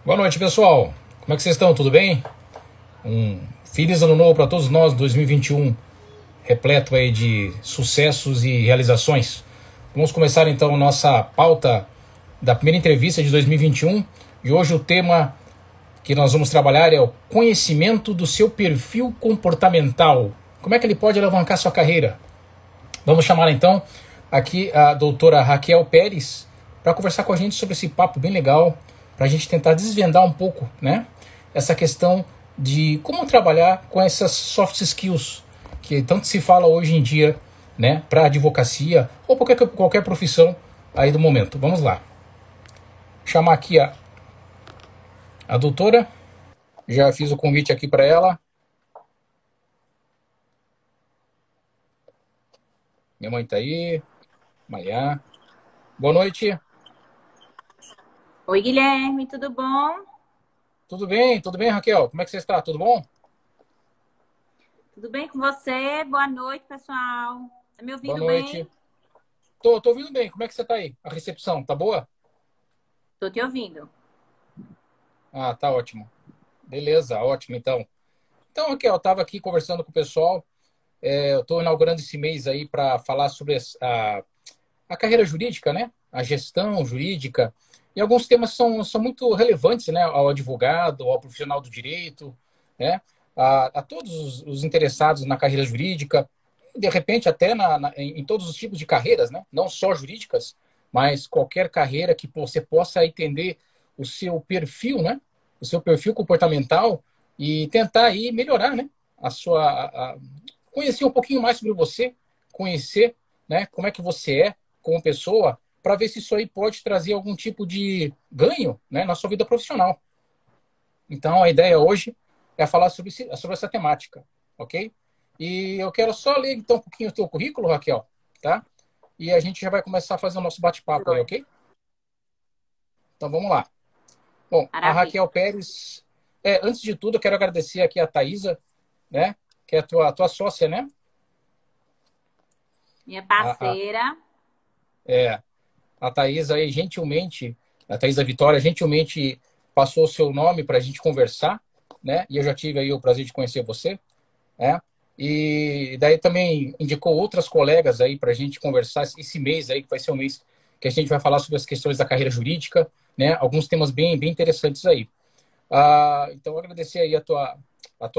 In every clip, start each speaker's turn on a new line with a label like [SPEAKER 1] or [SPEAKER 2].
[SPEAKER 1] Boa noite, pessoal. Como é que vocês estão? Tudo bem? Um feliz ano novo para todos nós, 2021, repleto aí de sucessos e realizações. Vamos começar então nossa pauta da primeira entrevista de 2021 e hoje o tema que nós vamos trabalhar é o conhecimento do seu perfil comportamental. Como é que ele pode alavancar sua carreira? Vamos chamar então aqui a doutora Raquel Pérez para conversar com a gente sobre esse papo bem legal, para a gente tentar desvendar um pouco, né, essa questão de como trabalhar com essas soft skills que tanto se fala hoje em dia, né, para advocacia ou qualquer profissão aí do momento. Vamos lá. Chamar aqui a doutora. Já fiz o convite aqui para ela. Minha mãe tá aí. Maria. Boa noite.
[SPEAKER 2] Oi, Guilherme, tudo bom?
[SPEAKER 1] Tudo bem, Raquel? Como é que você está? Tudo bom?
[SPEAKER 2] Tudo bem com você? Boa noite, pessoal. Tá me
[SPEAKER 1] Boa
[SPEAKER 2] ouvindo
[SPEAKER 1] noite.
[SPEAKER 2] bem?
[SPEAKER 1] Tô ouvindo bem. Como é que você tá aí? A recepção tá boa?
[SPEAKER 2] Tô te ouvindo.
[SPEAKER 1] Ah, tá ótimo. Beleza, ótimo então. Então, Raquel, eu tava aqui conversando com o pessoal. Eu estou inaugurando esse mês aí para falar sobre a carreira jurídica, né? A gestão jurídica. E alguns temas são muito relevantes, né? Ao advogado, ao profissional do direito, né? A todos os interessados na carreira jurídica, de repente até em todos os tipos de carreiras, né? Não só jurídicas, mas qualquer carreira que você possa entender o seu perfil, né? O seu perfil comportamental e tentar aí melhorar, né? Conhecer um pouquinho mais sobre você, conhecer, né? Como é que você é como pessoa, para ver se isso aí pode trazer algum tipo de ganho, né, na sua vida profissional. Então, a ideia hoje é falar sobre essa temática, ok? E eu quero só ler, então, um pouquinho o teu currículo, Raquel, tá? E a gente já vai começar a fazer o nosso bate-papo aí, ok? Então, vamos lá. Bom, a
[SPEAKER 2] Maravilha.
[SPEAKER 1] Raquel Pérez... antes de tudo, eu quero agradecer aqui a Thaisa, né? Que é a tua sócia, né?
[SPEAKER 2] Minha
[SPEAKER 1] A, a,
[SPEAKER 2] parceira.
[SPEAKER 1] é, a Thaisa aí, gentilmente, a Thaisa Vitória, gentilmente passou o seu nome para a gente conversar, né? E eu já tive aí o prazer de conhecer você, né? E daí também indicou outras colegas aí para a gente conversar esse mês aí, que vai ser um mês que a gente vai falar sobre as questões da carreira jurídica, né? Alguns temas bem interessantes aí. Então, agradecer aí a tua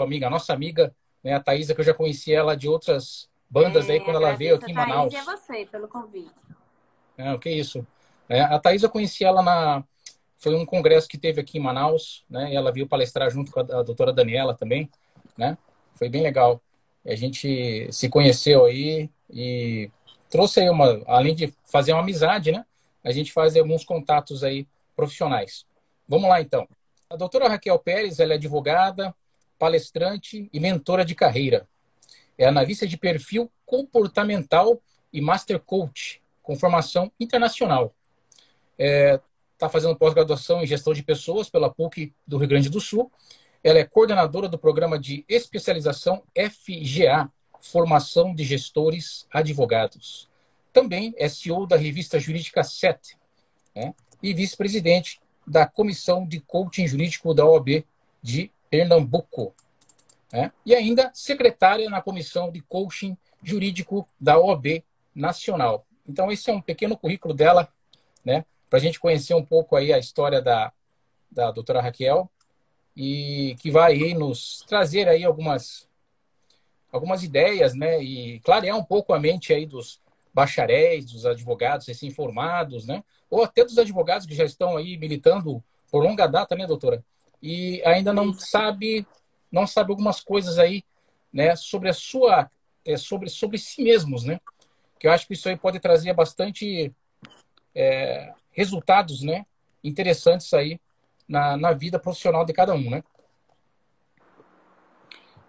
[SPEAKER 1] amiga, a nossa amiga, né? A Thaisa, que eu já conheci ela de outras bandas aí quando ela veio
[SPEAKER 2] Agradeço a
[SPEAKER 1] aqui em
[SPEAKER 2] Thaís e a
[SPEAKER 1] Manaus.
[SPEAKER 2] você pelo convite.
[SPEAKER 1] O que é isso? A Thaís eu conheci ela foi um congresso que teve aqui em Manaus, né? E ela veio palestrar junto com a doutora Daniela também, né? Foi bem legal. A gente se conheceu aí e trouxe aí além de fazer uma amizade, né? A gente faz alguns contatos aí profissionais. Vamos lá então. A doutora Raquel Pérez, ela é advogada, palestrante e mentora de carreira. É analista de perfil comportamental e master coach, com formação internacional. Está fazendo pós-graduação em gestão de pessoas pela PUC do Rio Grande do Sul. Ela é coordenadora do programa de especialização FGA, Formação de Gestores Advogados. Também é CEO da revista jurídica 7, né? E vice-presidente da Comissão de Coaching Jurídico da OAB de Pernambuco, né? E ainda secretária na Comissão de Coaching Jurídico da OAB Nacional. Então, esse é um pequeno currículo dela, né? Para a gente conhecer um pouco aí a história da doutora Raquel e que vai aí nos trazer aí algumas ideias, né? E clarear um pouco a mente aí dos bacharéis, dos advogados recém-formados, né? Ou até dos advogados que já estão aí militando por longa data, né, doutora? E ainda
[SPEAKER 2] Isso.
[SPEAKER 1] não sabe algumas coisas aí, né, sobre sobre si mesmos, né? Que eu acho que isso aí pode trazer bastante resultados, né, interessantes aí na vida profissional de cada um, né?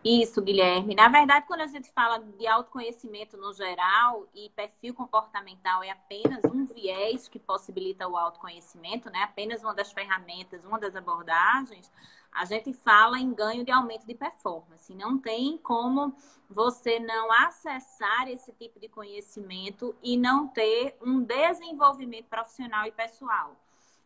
[SPEAKER 2] Isso, Guilherme. Na verdade, quando a gente fala de autoconhecimento no geral e perfil comportamental é apenas um viés que possibilita o autoconhecimento, né? Apenas uma das ferramentas, uma das abordagens, a gente fala em ganho de aumento de performance. Não tem como você não acessar esse tipo de conhecimento e não ter um desenvolvimento profissional e pessoal.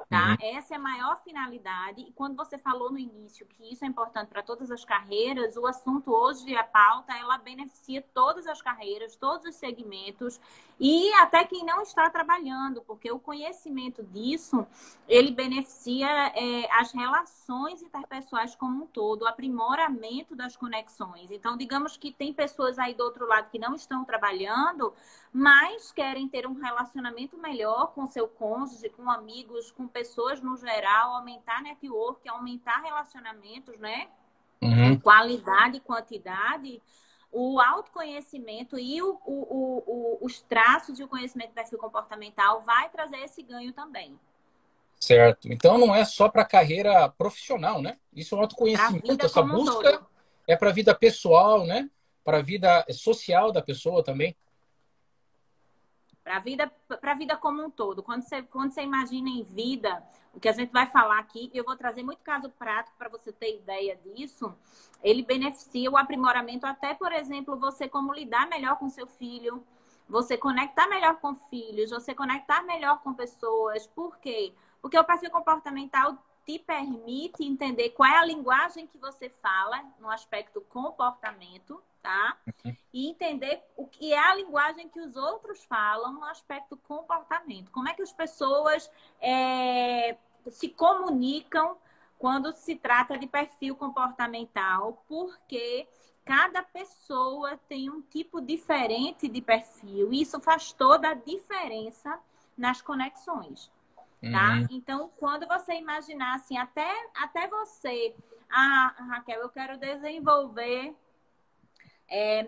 [SPEAKER 2] Tá? Essa é a maior finalidade. E quando você falou no início que isso é importante para todas as carreiras, o assunto hoje, a pauta, ela beneficia todas as carreiras, todos os segmentos e até quem não está trabalhando, porque o conhecimento disso, ele beneficia as relações interpessoais como um todo, o aprimoramento das conexões. Então, digamos que tem pessoas aí do outro lado que não estão trabalhando, mas querem ter um relacionamento melhor com seu cônjuge, com amigos, com pessoas no geral, aumentar network, aumentar relacionamentos, né? Qualidade e quantidade. O autoconhecimento e os traços e o conhecimento do perfil comportamental vai trazer esse ganho também.
[SPEAKER 1] Certo. Então não é só para a carreira profissional, né? Isso é um autoconhecimento, essa busca é para a vida pessoal, né? Para a vida social da pessoa também.
[SPEAKER 2] Para a vida como um todo. Quando você imagina em vida, o que a gente vai falar aqui, eu vou trazer muito caso prático para você ter ideia disso, ele beneficia o aprimoramento até, por exemplo, você como lidar melhor com seu filho, você conectar melhor com filhos, você conectar melhor com pessoas. Por quê? Porque o perfil comportamental te permite entender qual é a linguagem que você fala no aspecto comportamento, tá? E entender o que é a linguagem que os outros falam no aspecto comportamento. Como é que as pessoas se comunicam quando se trata de perfil comportamental, porque cada pessoa tem um tipo diferente de perfil e isso faz toda a diferença nas conexões. Tá? Então, quando você imaginar assim, até você, Raquel, eu quero desenvolver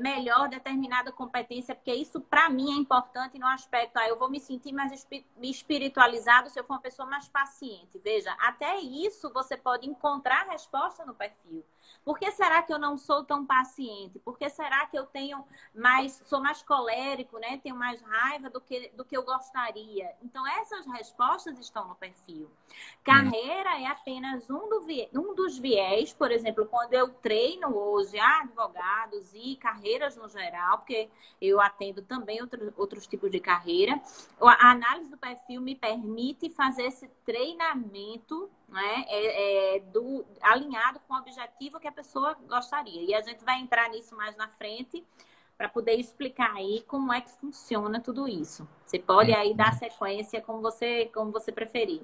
[SPEAKER 2] melhor determinada competência, porque isso para mim é importante no aspecto, eu vou me sentir mais espiritualizado se eu for uma pessoa mais paciente. Veja, até isso você pode encontrar resposta no perfil. Por que será que eu não sou tão paciente? Por que será que eu sou mais colérico, né? Tenho mais raiva do que eu gostaria? Então, essas respostas estão no perfil. Carreira é apenas um dos viés, por exemplo, quando eu treino hoje advogados e carreiras no geral, porque eu atendo também outros tipos de carreira, a análise do perfil me permite fazer esse treinamento, né, alinhado com o objetivo que a pessoa gostaria. E a gente vai entrar nisso mais na frente para poder explicar aí como é que funciona tudo isso. Você pode aí dar sequência como você preferir.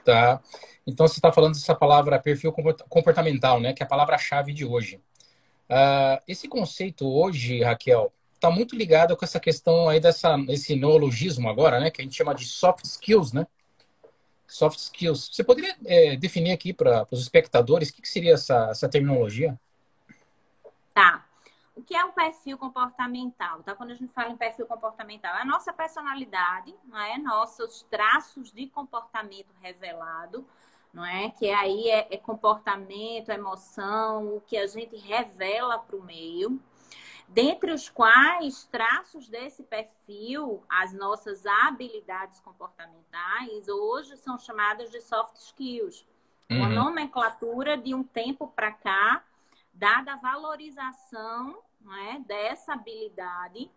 [SPEAKER 1] Tá. Então você está falando dessa palavra perfil comportamental, né? Que é a palavra-chave de hoje. Esse conceito hoje, Raquel, está muito ligado com essa questão aí desse neologismo agora, né? Que a gente chama de soft skills, né? Soft skills. Você poderia definir aqui para os espectadores o que seria essa terminologia?
[SPEAKER 2] Tá. O que é o perfil comportamental? Tá? Quando a gente fala em perfil comportamental, é a nossa personalidade, não é? Nossos traços de comportamento revelado, não é? Que aí é comportamento, emoção, o que a gente revela para o meio. Dentre os quais traços desse perfil, as nossas habilidades comportamentais, hoje são chamadas de soft skills. Uma nomenclatura de um tempo para cá, dada a valorização, não é, dessa habilidade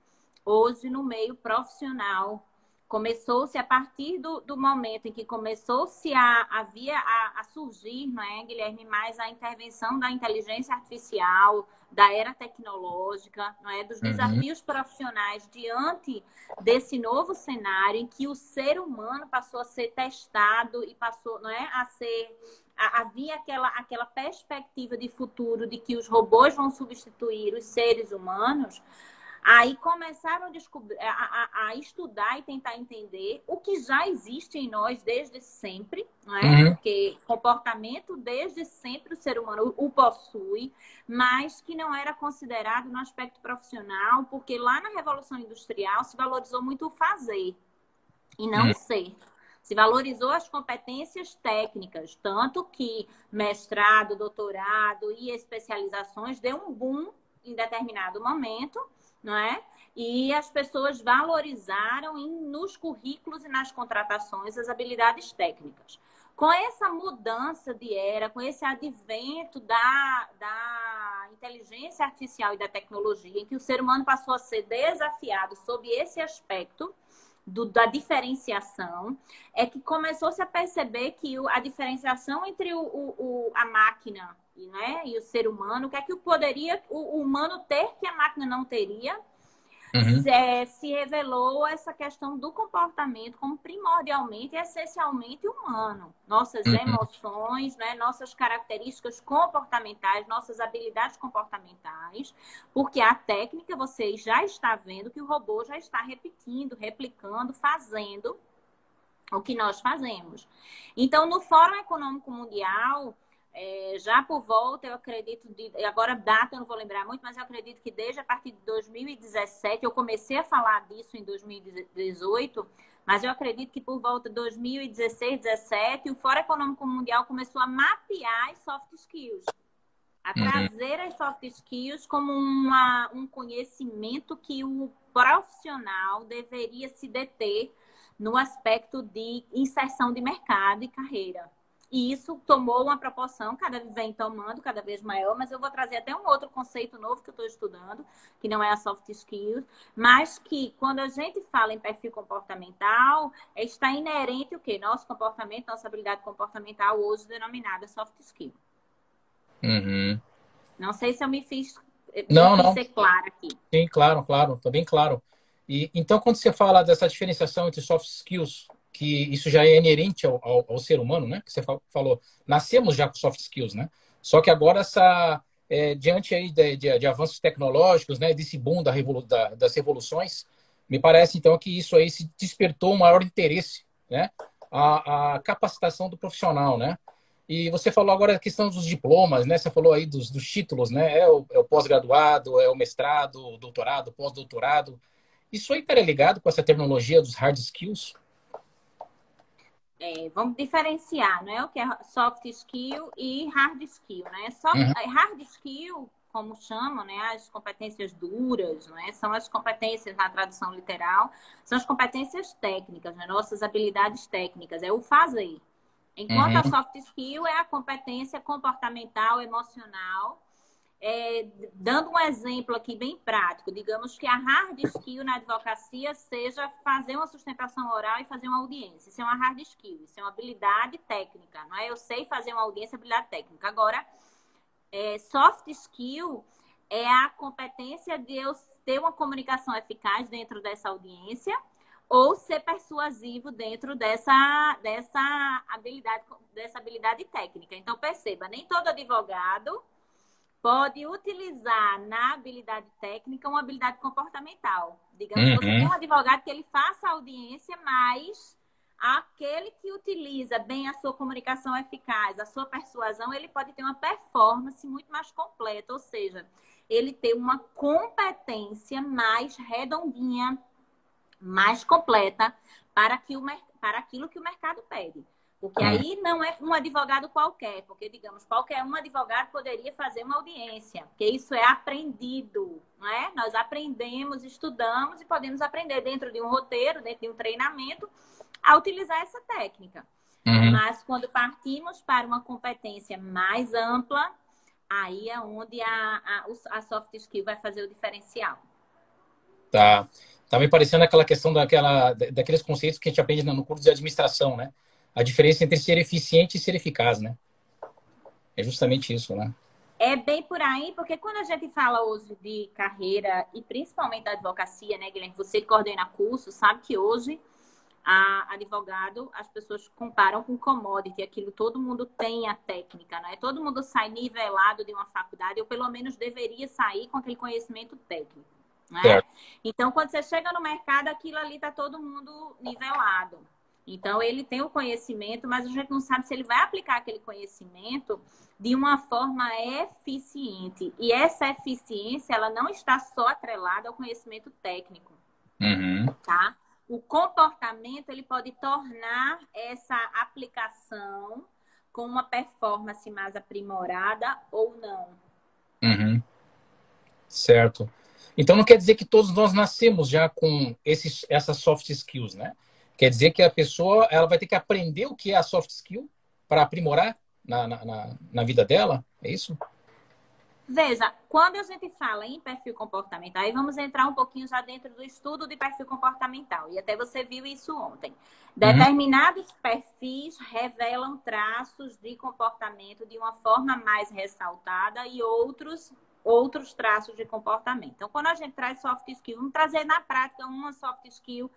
[SPEAKER 2] hoje no meio profissional. Começou-se a partir do momento em que começou-se a surgir, não é, Guilherme, mais a intervenção da inteligência artificial, da era tecnológica, não é, dos desafios profissionais diante desse novo cenário em que o ser humano passou a ser testado e passou, não é, havia aquela perspectiva de futuro de que os robôs vão substituir os seres humanos. Aí começaram a estudar e tentar entender o que já existe em nós desde sempre, não é? Porque comportamento desde sempre o ser humano o possui, mas que não era considerado no aspecto profissional, porque lá na Revolução Industrial se valorizou muito o fazer e não o ser. Se valorizou as competências técnicas, tanto que mestrado, doutorado e especializações deu um boom em determinado momento, não é? E as pessoas valorizaram nos currículos e nas contratações as habilidades técnicas. Com essa mudança de era, com esse advento da inteligência artificial e da tecnologia, em que o ser humano passou a ser desafiado sob esse aspecto, da diferenciação, é que começou-se a perceber que a diferenciação entre a máquina, né, e o ser humano, o que é que poderia o humano ter que a máquina não teria,
[SPEAKER 1] Uhum.
[SPEAKER 2] se revelou essa questão do comportamento como primordialmente e essencialmente humano. Nossas
[SPEAKER 1] Uhum.
[SPEAKER 2] emoções, né? Nossas características comportamentais, nossas habilidades comportamentais, porque a técnica, você já está vendo que o robô já está repetindo, replicando, fazendo o que nós fazemos. Então, no Fórum Econômico Mundial, já por volta, eu acredito, agora data eu não vou lembrar muito, mas eu acredito que desde a partir de 2017, eu comecei a falar disso em 2018, mas eu acredito que por volta de 2016, 2017, o Fórum Econômico Mundial começou a mapear as soft skills, a
[SPEAKER 1] Uhum.
[SPEAKER 2] trazer as soft skills como um conhecimento que o profissional deveria se deter no aspecto de inserção de mercado e carreira. E isso tomou uma proporção, vem tomando cada vez maior, mas eu vou trazer até um outro conceito novo que eu estou estudando, que não é a soft skills, mas que quando a gente fala em perfil comportamental, está inerente o quê? Nosso comportamento, nossa habilidade comportamental, hoje denominada soft skill.
[SPEAKER 1] Uhum.
[SPEAKER 2] Não sei se eu me
[SPEAKER 1] Não,
[SPEAKER 2] fiz
[SPEAKER 1] não.
[SPEAKER 2] ser clara aqui.
[SPEAKER 1] Sim, claro, claro, tá bem claro. E então, quando você fala dessa diferenciação entre soft skills, que isso já é inerente ao ser humano, né? Que você falou, nascemos já com soft skills, né? Só que agora diante aí de avanços tecnológicos, né? Desse boom das revoluções, me parece então que isso aí se despertou um maior interesse, né? A capacitação do profissional, né? E você falou agora a questão dos diplomas, né? Você falou aí dos títulos, né? É o pós-graduado, é o mestrado, o doutorado, pós-doutorado. Isso aí está ligado com essa terminologia dos hard skills?
[SPEAKER 2] Vamos diferenciar, né? O que é soft skill e hard skill, né?
[SPEAKER 1] Uhum.
[SPEAKER 2] Hard skill, como chamam, né? As competências duras, né? São as competências, na tradução literal, são as competências técnicas, né? Nossas habilidades técnicas, é o fazer. Enquanto a
[SPEAKER 1] Uhum.
[SPEAKER 2] soft skill é a competência comportamental, emocional. Dando um exemplo aqui bem prático, digamos que a hard skill na advocacia seja fazer uma sustentação oral e fazer uma audiência. Isso é uma hard skill, isso é uma habilidade técnica, não é? Eu sei fazer uma audiência, habilidade técnica. Agora, soft skill é a competência de eu ter uma comunicação eficaz dentro dessa audiência ou ser persuasivo dentro dessa habilidade técnica. Então, perceba, nem todo advogado pode utilizar na habilidade técnica uma habilidade comportamental. Digamos que você tem
[SPEAKER 1] Uhum.
[SPEAKER 2] um advogado que ele faça a audiência, mas aquele que utiliza bem a sua comunicação eficaz, a sua persuasão, ele pode ter uma performance muito mais completa, ou seja, ele ter uma competência mais redondinha, mais completa para aquilo que o mercado pede. Porque
[SPEAKER 1] Uhum.
[SPEAKER 2] aí não é um advogado qualquer, porque, digamos, qualquer um advogado poderia fazer uma audiência, porque isso é aprendido, não é? Nós aprendemos, estudamos e podemos aprender dentro de um roteiro, dentro de um treinamento, a utilizar essa técnica.
[SPEAKER 1] Uhum.
[SPEAKER 2] Mas quando partimos para uma competência mais ampla, aí é onde a soft skill vai fazer o diferencial.
[SPEAKER 1] Tá. Tá me parecendo aquela questão daqueles conceitos que a gente aprende no curso de administração, né? A diferença entre ser eficiente e ser eficaz, né? É justamente isso, né?
[SPEAKER 2] É bem por aí, porque quando a gente fala hoje de carreira, e principalmente da advocacia, né, Guilherme? Você que coordena curso, sabe que hoje advogado, as pessoas comparam com commodity, aquilo todo mundo tem a técnica, né? Todo mundo sai nivelado de uma faculdade, ou pelo menos deveria sair com aquele conhecimento técnico, né?
[SPEAKER 1] Certo.
[SPEAKER 2] Então, quando você chega no mercado, aquilo ali tá todo mundo nivelado. Então, ele tem o conhecimento, mas a gente não sabe se ele vai aplicar aquele conhecimento de uma forma eficiente. E essa eficiência, ela não está só atrelada ao conhecimento técnico,
[SPEAKER 1] Uhum.
[SPEAKER 2] tá? O comportamento, ele pode tornar essa aplicação com uma performance mais aprimorada ou não.
[SPEAKER 1] Uhum. Certo. Então não quer dizer que todos nós nascemos já com essas soft skills, né? Quer dizer que a pessoa ela vai ter que aprender o que é a soft skill para aprimorar na vida dela? É isso?
[SPEAKER 2] Veja, quando a gente fala em perfil comportamental, aí vamos entrar um pouquinho já dentro do estudo de perfil comportamental. E até você viu isso ontem.
[SPEAKER 1] Uhum.
[SPEAKER 2] Determinados perfis revelam traços de comportamento de uma forma mais ressaltada e outros traços de comportamento. Então, quando a gente traz soft skill, vamos trazer na prática uma soft skill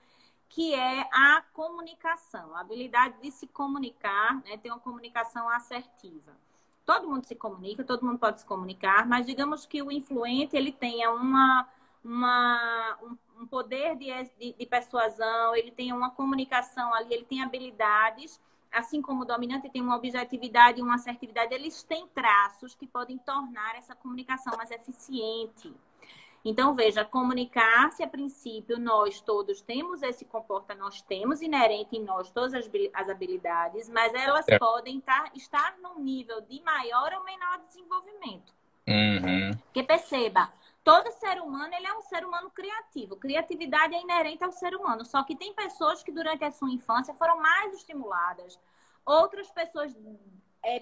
[SPEAKER 2] que é a comunicação, a habilidade de se comunicar, né, ter uma comunicação assertiva. Todo mundo se comunica, todo mundo pode se comunicar, mas digamos que o influente ele tenha um poder de persuasão, ele tenha uma comunicação ali, ele tem habilidades, assim como o dominante tem uma objetividade e uma assertividade, eles têm traços que podem tornar essa comunicação mais eficiente. Então, veja, comunicar-se, a princípio, nós todos temos esse comportamento, nós temos inerente em nós todas as habilidades, mas elas podem estar num nível de maior ou menor desenvolvimento.
[SPEAKER 1] Uhum.
[SPEAKER 2] Porque perceba, todo ser humano, ele é um ser humano criativo. Criatividade é inerente ao ser humano, só que tem pessoas que durante a sua infância foram mais estimuladas. Outras pessoas...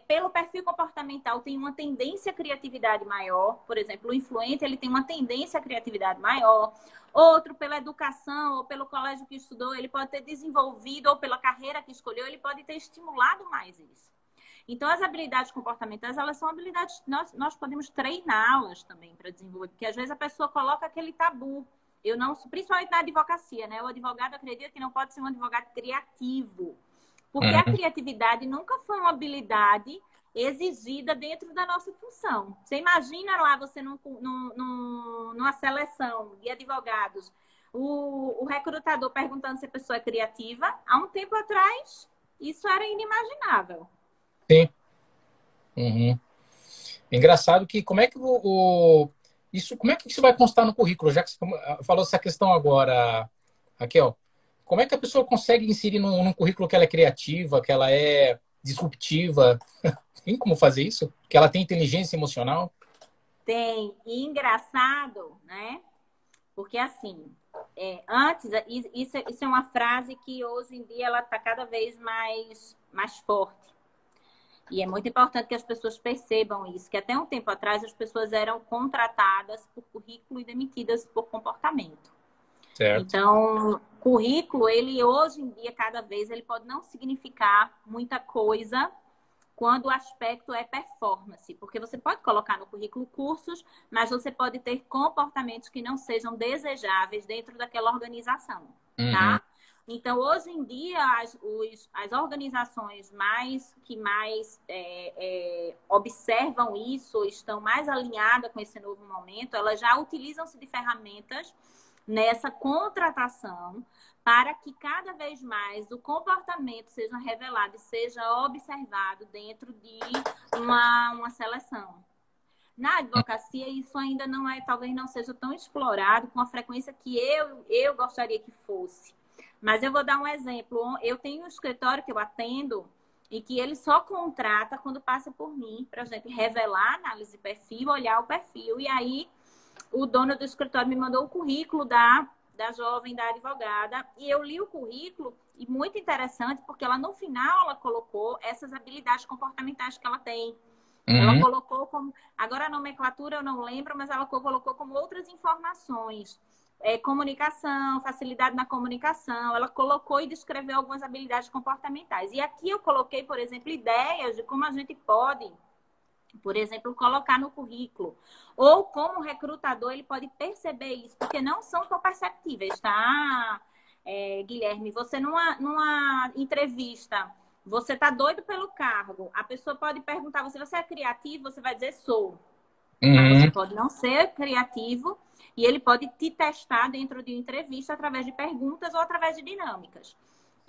[SPEAKER 2] pelo perfil comportamental, tem uma tendência à criatividade maior. Por exemplo, o influente ele tem uma tendência à criatividade maior. Outro, pela educação ou pelo colégio que estudou, ele pode ter desenvolvido, ou pela carreira que escolheu, ele pode ter estimulado mais isso. Então, as habilidades comportamentais, elas são habilidades, nós podemos treiná-las também para desenvolver, porque às vezes a pessoa coloca aquele tabu. Eu não, principalmente na advocacia, né? O advogado acredita que não pode ser um advogado criativo. Porque a criatividade nunca foi uma habilidade exigida dentro da nossa função. Você imagina lá você numa seleção de advogados, o recrutador perguntando se a pessoa é criativa. Há um tempo atrás, isso era inimaginável.
[SPEAKER 1] Sim. Uhum. É engraçado que como é que como é que isso vai constar no currículo? Já que você falou essa questão agora, Raquel, como é que a pessoa consegue inserir num currículo que ela é criativa, que ela é disruptiva? Tem como fazer isso? Que ela tem inteligência emocional?
[SPEAKER 2] Tem. E engraçado, né? Porque assim, antes, isso é uma frase que hoje em dia ela está cada vez mais forte. E é muito importante que as pessoas percebam isso, que até um tempo atrás as pessoas eram contratadas por currículo e demitidas por comportamento.
[SPEAKER 1] Certo.
[SPEAKER 2] Então, currículo, ele hoje em dia, cada vez, ele pode não significar muita coisa quando o aspecto é performance. Porque você pode colocar no currículo cursos, mas você pode ter comportamentos que não sejam desejáveis dentro daquela organização, tá? Então, hoje em dia, as organizações que mais observam isso, estão mais alinhadas com esse novo momento, elas já utilizam-se de ferramentas nessa contratação para que cada vez mais o comportamento seja revelado e seja observado dentro de uma seleção. Na advocacia, isso ainda não talvez não seja tão explorado com a frequência que eu gostaria que fosse. Mas eu vou dar um exemplo. Eu tenho um escritório que eu atendo e que ele só contrata quando passa por mim, para a gente revelar a análise de perfil, olhar o perfil. E aí, o dono do escritório me mandou o currículo da jovem, da advogada, e eu li o currículo, e muito interessante, porque ela, no final, ela colocou essas habilidades comportamentais que ela tem. Ela colocou como... Agora, a nomenclatura eu não lembro, mas ela colocou como outras informações. Comunicação, facilidade na comunicação. Ela colocou e descreveu algumas habilidades comportamentais. E aqui eu coloquei, por exemplo, ideias de como a gente pode, por exemplo, colocar no currículo. Ou como o recrutador, ele pode perceber isso, porque não são tão perceptíveis, tá, Guilherme? Você numa entrevista, você tá doido pelo cargo, a pessoa pode perguntar, você é criativo? Você vai dizer, sou. Mas você pode não ser criativo e ele pode te testar dentro de uma entrevista através de perguntas ou através de dinâmicas.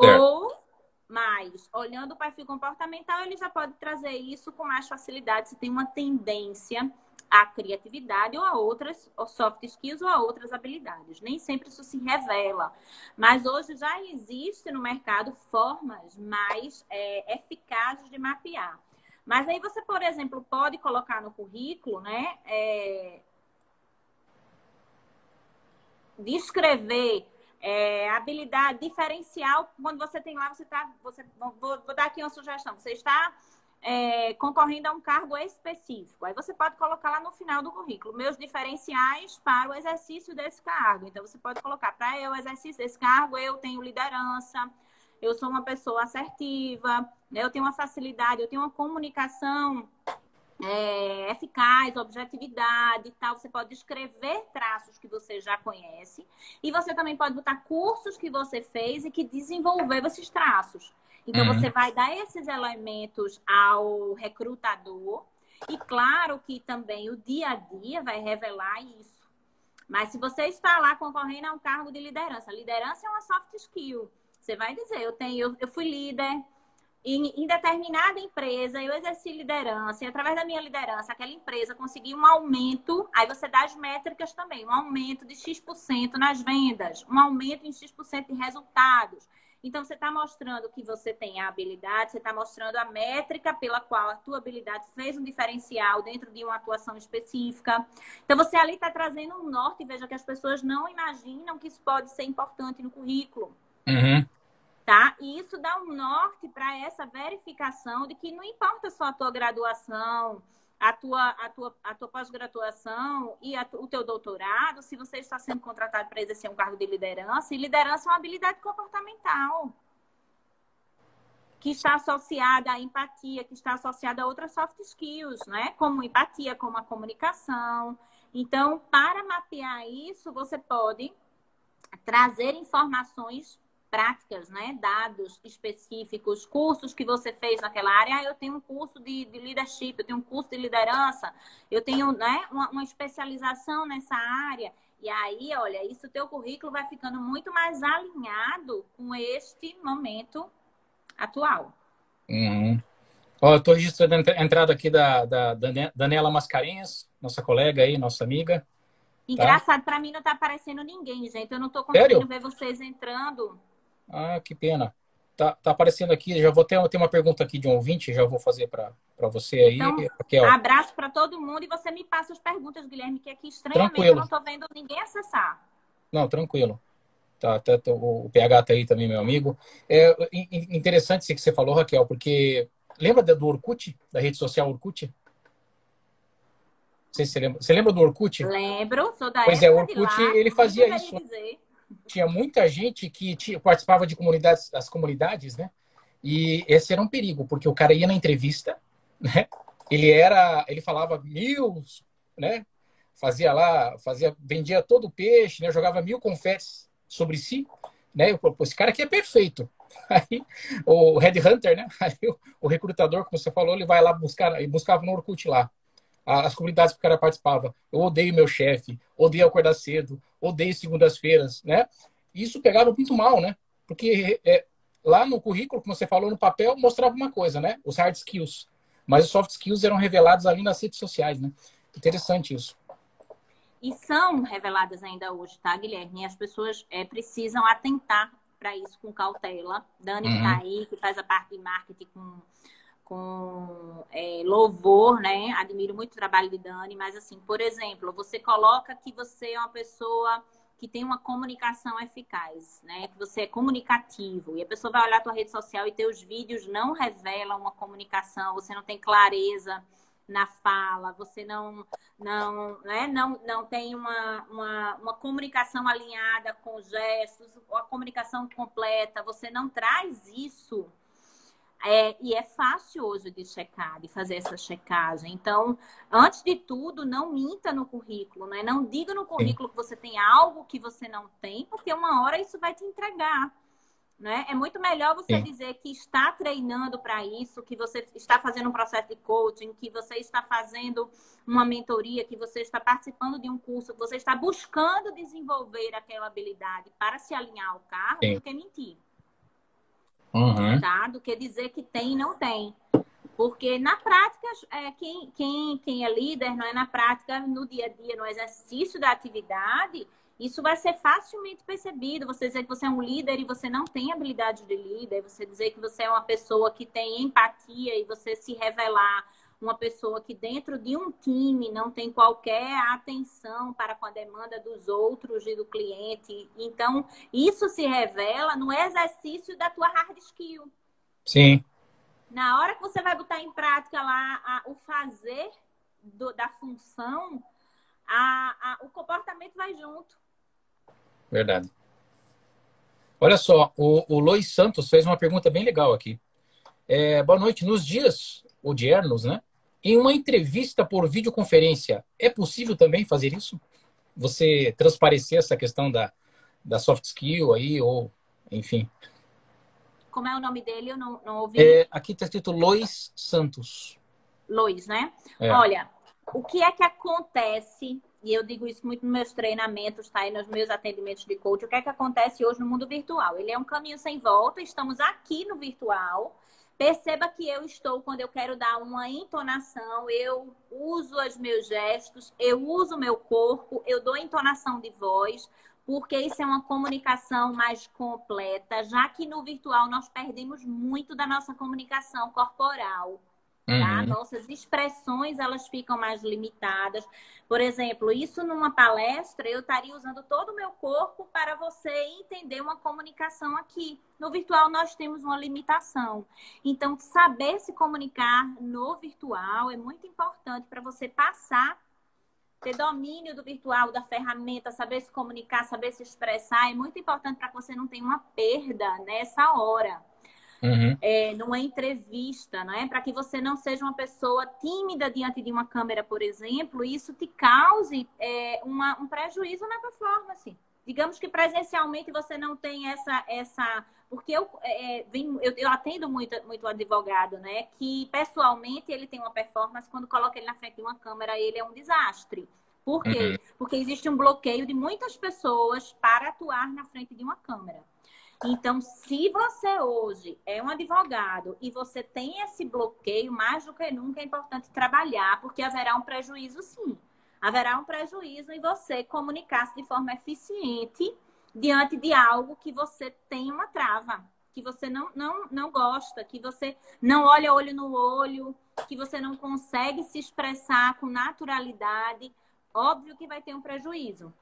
[SPEAKER 1] Certo.
[SPEAKER 2] Ou... Mas, olhando o perfil comportamental, ele já pode trazer isso com mais facilidade se tem uma tendência à criatividade ou a outras ou soft skills ou a outras habilidades. Nem sempre isso se revela. Mas hoje já existe no mercado formas mais eficazes de mapear. Mas aí você, por exemplo, pode colocar no currículo, né? Descrever... habilidade diferencial, quando você tem lá, vou dar aqui uma sugestão. Você está concorrendo a um cargo específico. Aí você pode colocar lá no final do currículo, meus diferenciais para o exercício desse cargo. Então, você pode colocar, para o exercício desse cargo, eu tenho liderança, eu sou uma pessoa assertiva, né? Eu tenho uma facilidade, eu tenho uma comunicação eficaz, objetividade e tal. Você pode escrever traços que você já conhece e você também pode botar cursos que você fez e que desenvolveu esses traços. Então, você vai dar esses elementos ao recrutador e, claro, que também o dia a dia vai revelar isso. Mas se você está lá concorrendo a um cargo de liderança, liderança é uma soft skill. Você vai dizer, eu fui líder em determinada empresa, eu exerci liderança e através da minha liderança, aquela empresa conseguiu um aumento, aí você dá as métricas também, um aumento de X% nas vendas, um aumento em X% de resultados. Então, você está mostrando que você tem a habilidade, você está mostrando a métrica pela qual a tua habilidade fez um diferencial dentro de uma atuação específica. Então, você ali está trazendo um norte, veja que as pessoas não imaginam que isso pode ser importante no currículo. Tá? E isso dá um norte para essa verificação de que não importa só a tua graduação, a tua pós-graduação e o teu doutorado, se você está sendo contratado para exercer um cargo de liderança, e liderança é uma habilidade comportamental que está associada à empatia, que está associada a outras soft skills, né? Como empatia, como a comunicação. Então, para mapear isso, você pode trazer informações práticas, né? Dados específicos, cursos que você fez naquela área. Eu tenho um curso de leadership, eu tenho um curso de liderança, eu tenho, né, uma especialização nessa área. E aí, olha, isso, o teu currículo vai ficando muito mais alinhado com este momento atual.
[SPEAKER 1] Ó, eu estou registrando a entrada aqui da Daniela Mascarenhas, nossa colega aí, nossa amiga.
[SPEAKER 2] Engraçado, para mim não está aparecendo ninguém, gente. Eu não estou conseguindo ver vocês entrando.
[SPEAKER 1] Ah, que pena. Tá aparecendo aqui, já vou ter uma pergunta aqui de um ouvinte, já vou fazer para você aí,
[SPEAKER 2] então,
[SPEAKER 1] Raquel.
[SPEAKER 2] Abraço para todo mundo e você me passa as perguntas, Guilherme, que aqui estranhamente eu não estou vendo ninguém acessar.
[SPEAKER 1] Não, tranquilo. Tá, até o PH tá aí também, meu amigo. Interessante isso que você falou, Raquel, porque lembra do Orkut, da rede social Orkut? Não sei se você lembra. Você lembra do Orkut?
[SPEAKER 2] Lembro, sou da
[SPEAKER 1] época
[SPEAKER 2] o
[SPEAKER 1] Orkut, de lá, ele fazia isso. Tinha muita gente que participava de das comunidades, né? E esse era um perigo, porque o cara ia na entrevista, né? Ele falava 1000, né? Vendia todo o peixe, né? Jogava 1000 confetes sobre si, né? Esse cara aqui é perfeito. Aí o headhunter, né? Aí o recrutador, como você falou, ele vai lá buscava no Orkut lá as comunidades que o cara participava. Eu odeio meu chefe, odeio acordar cedo, odeio segundas-feiras, né? Isso pegava muito mal, né? Porque lá no currículo, como você falou, no papel, mostrava uma coisa, né? Os hard skills. Mas os soft skills eram revelados ali nas redes sociais, né? Interessante isso.
[SPEAKER 2] E são reveladas ainda hoje, tá, Guilherme? E as pessoas precisam atentar para isso com cautela. Dani, que tá aí, que faz a parte de marketing com louvor, né? Admiro muito o trabalho de Dani, mas assim, por exemplo, você coloca que você é uma pessoa que tem uma comunicação eficaz, né? Que você é comunicativo. E a pessoa vai olhar a tua rede social e teus vídeos não revelam uma comunicação, você não tem clareza na fala, você não tem uma comunicação alinhada com gestos, a comunicação completa, você não traz isso. E é fácil hoje de checar, de fazer essa checagem. Então, antes de tudo, não minta no currículo, né? Não diga no currículo que você tem algo que você não tem, porque uma hora isso vai te entregar, né? É muito melhor você dizer que está treinando para isso, que você está fazendo um processo de coaching, que você está fazendo uma mentoria, que você está participando de um curso, que você está buscando desenvolver aquela habilidade para se alinhar ao cargo, do que mentir. Tá? Do que dizer que tem e não tem. Porque na prática, quem é líder, não é na prática, no dia a dia, no exercício da atividade, isso vai ser facilmente percebido. Você dizer que você é um líder e você não tem habilidade de líder, você dizer que você é uma pessoa que tem empatia e você se revelar uma pessoa que dentro de um time não tem qualquer atenção para com a demanda dos outros e do cliente. Então, isso se revela no exercício da tua hard skill.
[SPEAKER 1] Sim.
[SPEAKER 2] Na hora que você vai botar em prática lá o fazer da função, o comportamento vai junto.
[SPEAKER 1] Verdade. Olha só, o Lois Santos fez uma pergunta bem legal aqui. Boa noite. Nos dias odiernos, né? Em uma entrevista por videoconferência, é possível também fazer isso? Você transparecer essa questão da soft skill aí, ou enfim.
[SPEAKER 2] Como é o nome dele? Eu não ouvi.
[SPEAKER 1] Aqui está escrito Lois Santos.
[SPEAKER 2] Lois, né?
[SPEAKER 1] É.
[SPEAKER 2] Olha, o que é que acontece, e eu digo isso muito nos meus treinamentos, tá? E nos meus atendimentos de coach, o que é que acontece hoje no mundo virtual? Ele é um caminho sem volta, estamos aqui no virtual. Perceba que eu estou, quando eu quero dar uma entonação, eu uso os meus gestos, eu uso o meu corpo, eu dou entonação de voz, porque isso é uma comunicação mais completa, já que no virtual nós perdemos muito da nossa comunicação corporal. Tá? Nossas expressões, elas ficam mais limitadas. Por exemplo, isso numa palestra, eu estaria usando todo o meu corpo para você entender uma comunicação aqui. No virtual, nós temos uma limitação. Então, saber se comunicar no virtual é muito importante para você passar, ter domínio do virtual, da ferramenta, saber se comunicar, saber se expressar. É muito importante para que você não tenha uma perda nessa hora. Numa entrevista, né? Para que você não seja uma pessoa tímida diante de uma câmera, por exemplo, e isso te cause um prejuízo na performance. Digamos que presencialmente você não tem essa... Porque eu atendo muito advogado, né? Que pessoalmente ele tem uma performance, quando coloca ele na frente de uma câmera, ele é um desastre. Por quê? Porque existe um bloqueio de muitas pessoas para atuar na frente de uma câmera. Então, se você hoje é um advogado e você tem esse bloqueio, mais do que nunca é importante trabalhar, porque haverá um prejuízo, sim. Haverá um prejuízo em você comunicar-se de forma eficiente diante de algo que você tem uma trava, que você não gosta, que você não olha olho no olho, que você não consegue se expressar com naturalidade. Óbvio que vai ter um prejuízo.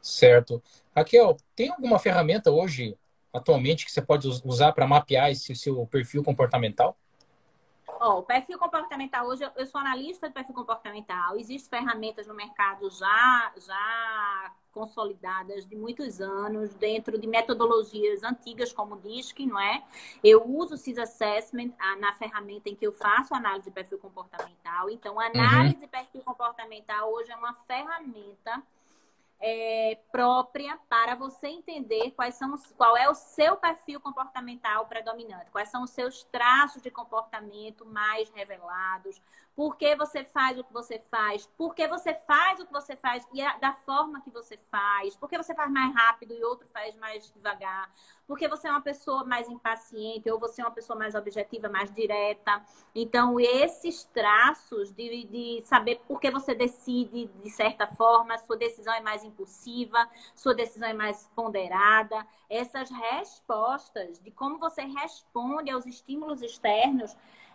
[SPEAKER 1] Certo. Raquel, tem alguma ferramenta hoje, atualmente, que você pode usar para mapear esse seu perfil comportamental?
[SPEAKER 2] O perfil comportamental, hoje eu sou analista de perfil comportamental. Existem ferramentas no mercado já consolidadas de muitos anos, dentro de metodologias antigas, como o DISC, não é? Eu uso o CIS Assessment na ferramenta em que eu faço análise de perfil comportamental. Então, a análise de perfil comportamental hoje é uma ferramenta própria para você entender qual é o seu perfil comportamental predominante, quais são os seus traços de comportamento mais revelados, por que você faz o que você faz, por que você faz o que você faz e da forma que você faz, por que você faz mais rápido e outro faz mais devagar, porque você é uma pessoa mais impaciente ou você é uma pessoa mais objetiva, mais direta. Então, esses traços de saber por que você decide de certa forma, sua decisão é mais impulsiva, sua decisão é mais ponderada, essas respostas de como você responde aos estímulos externos,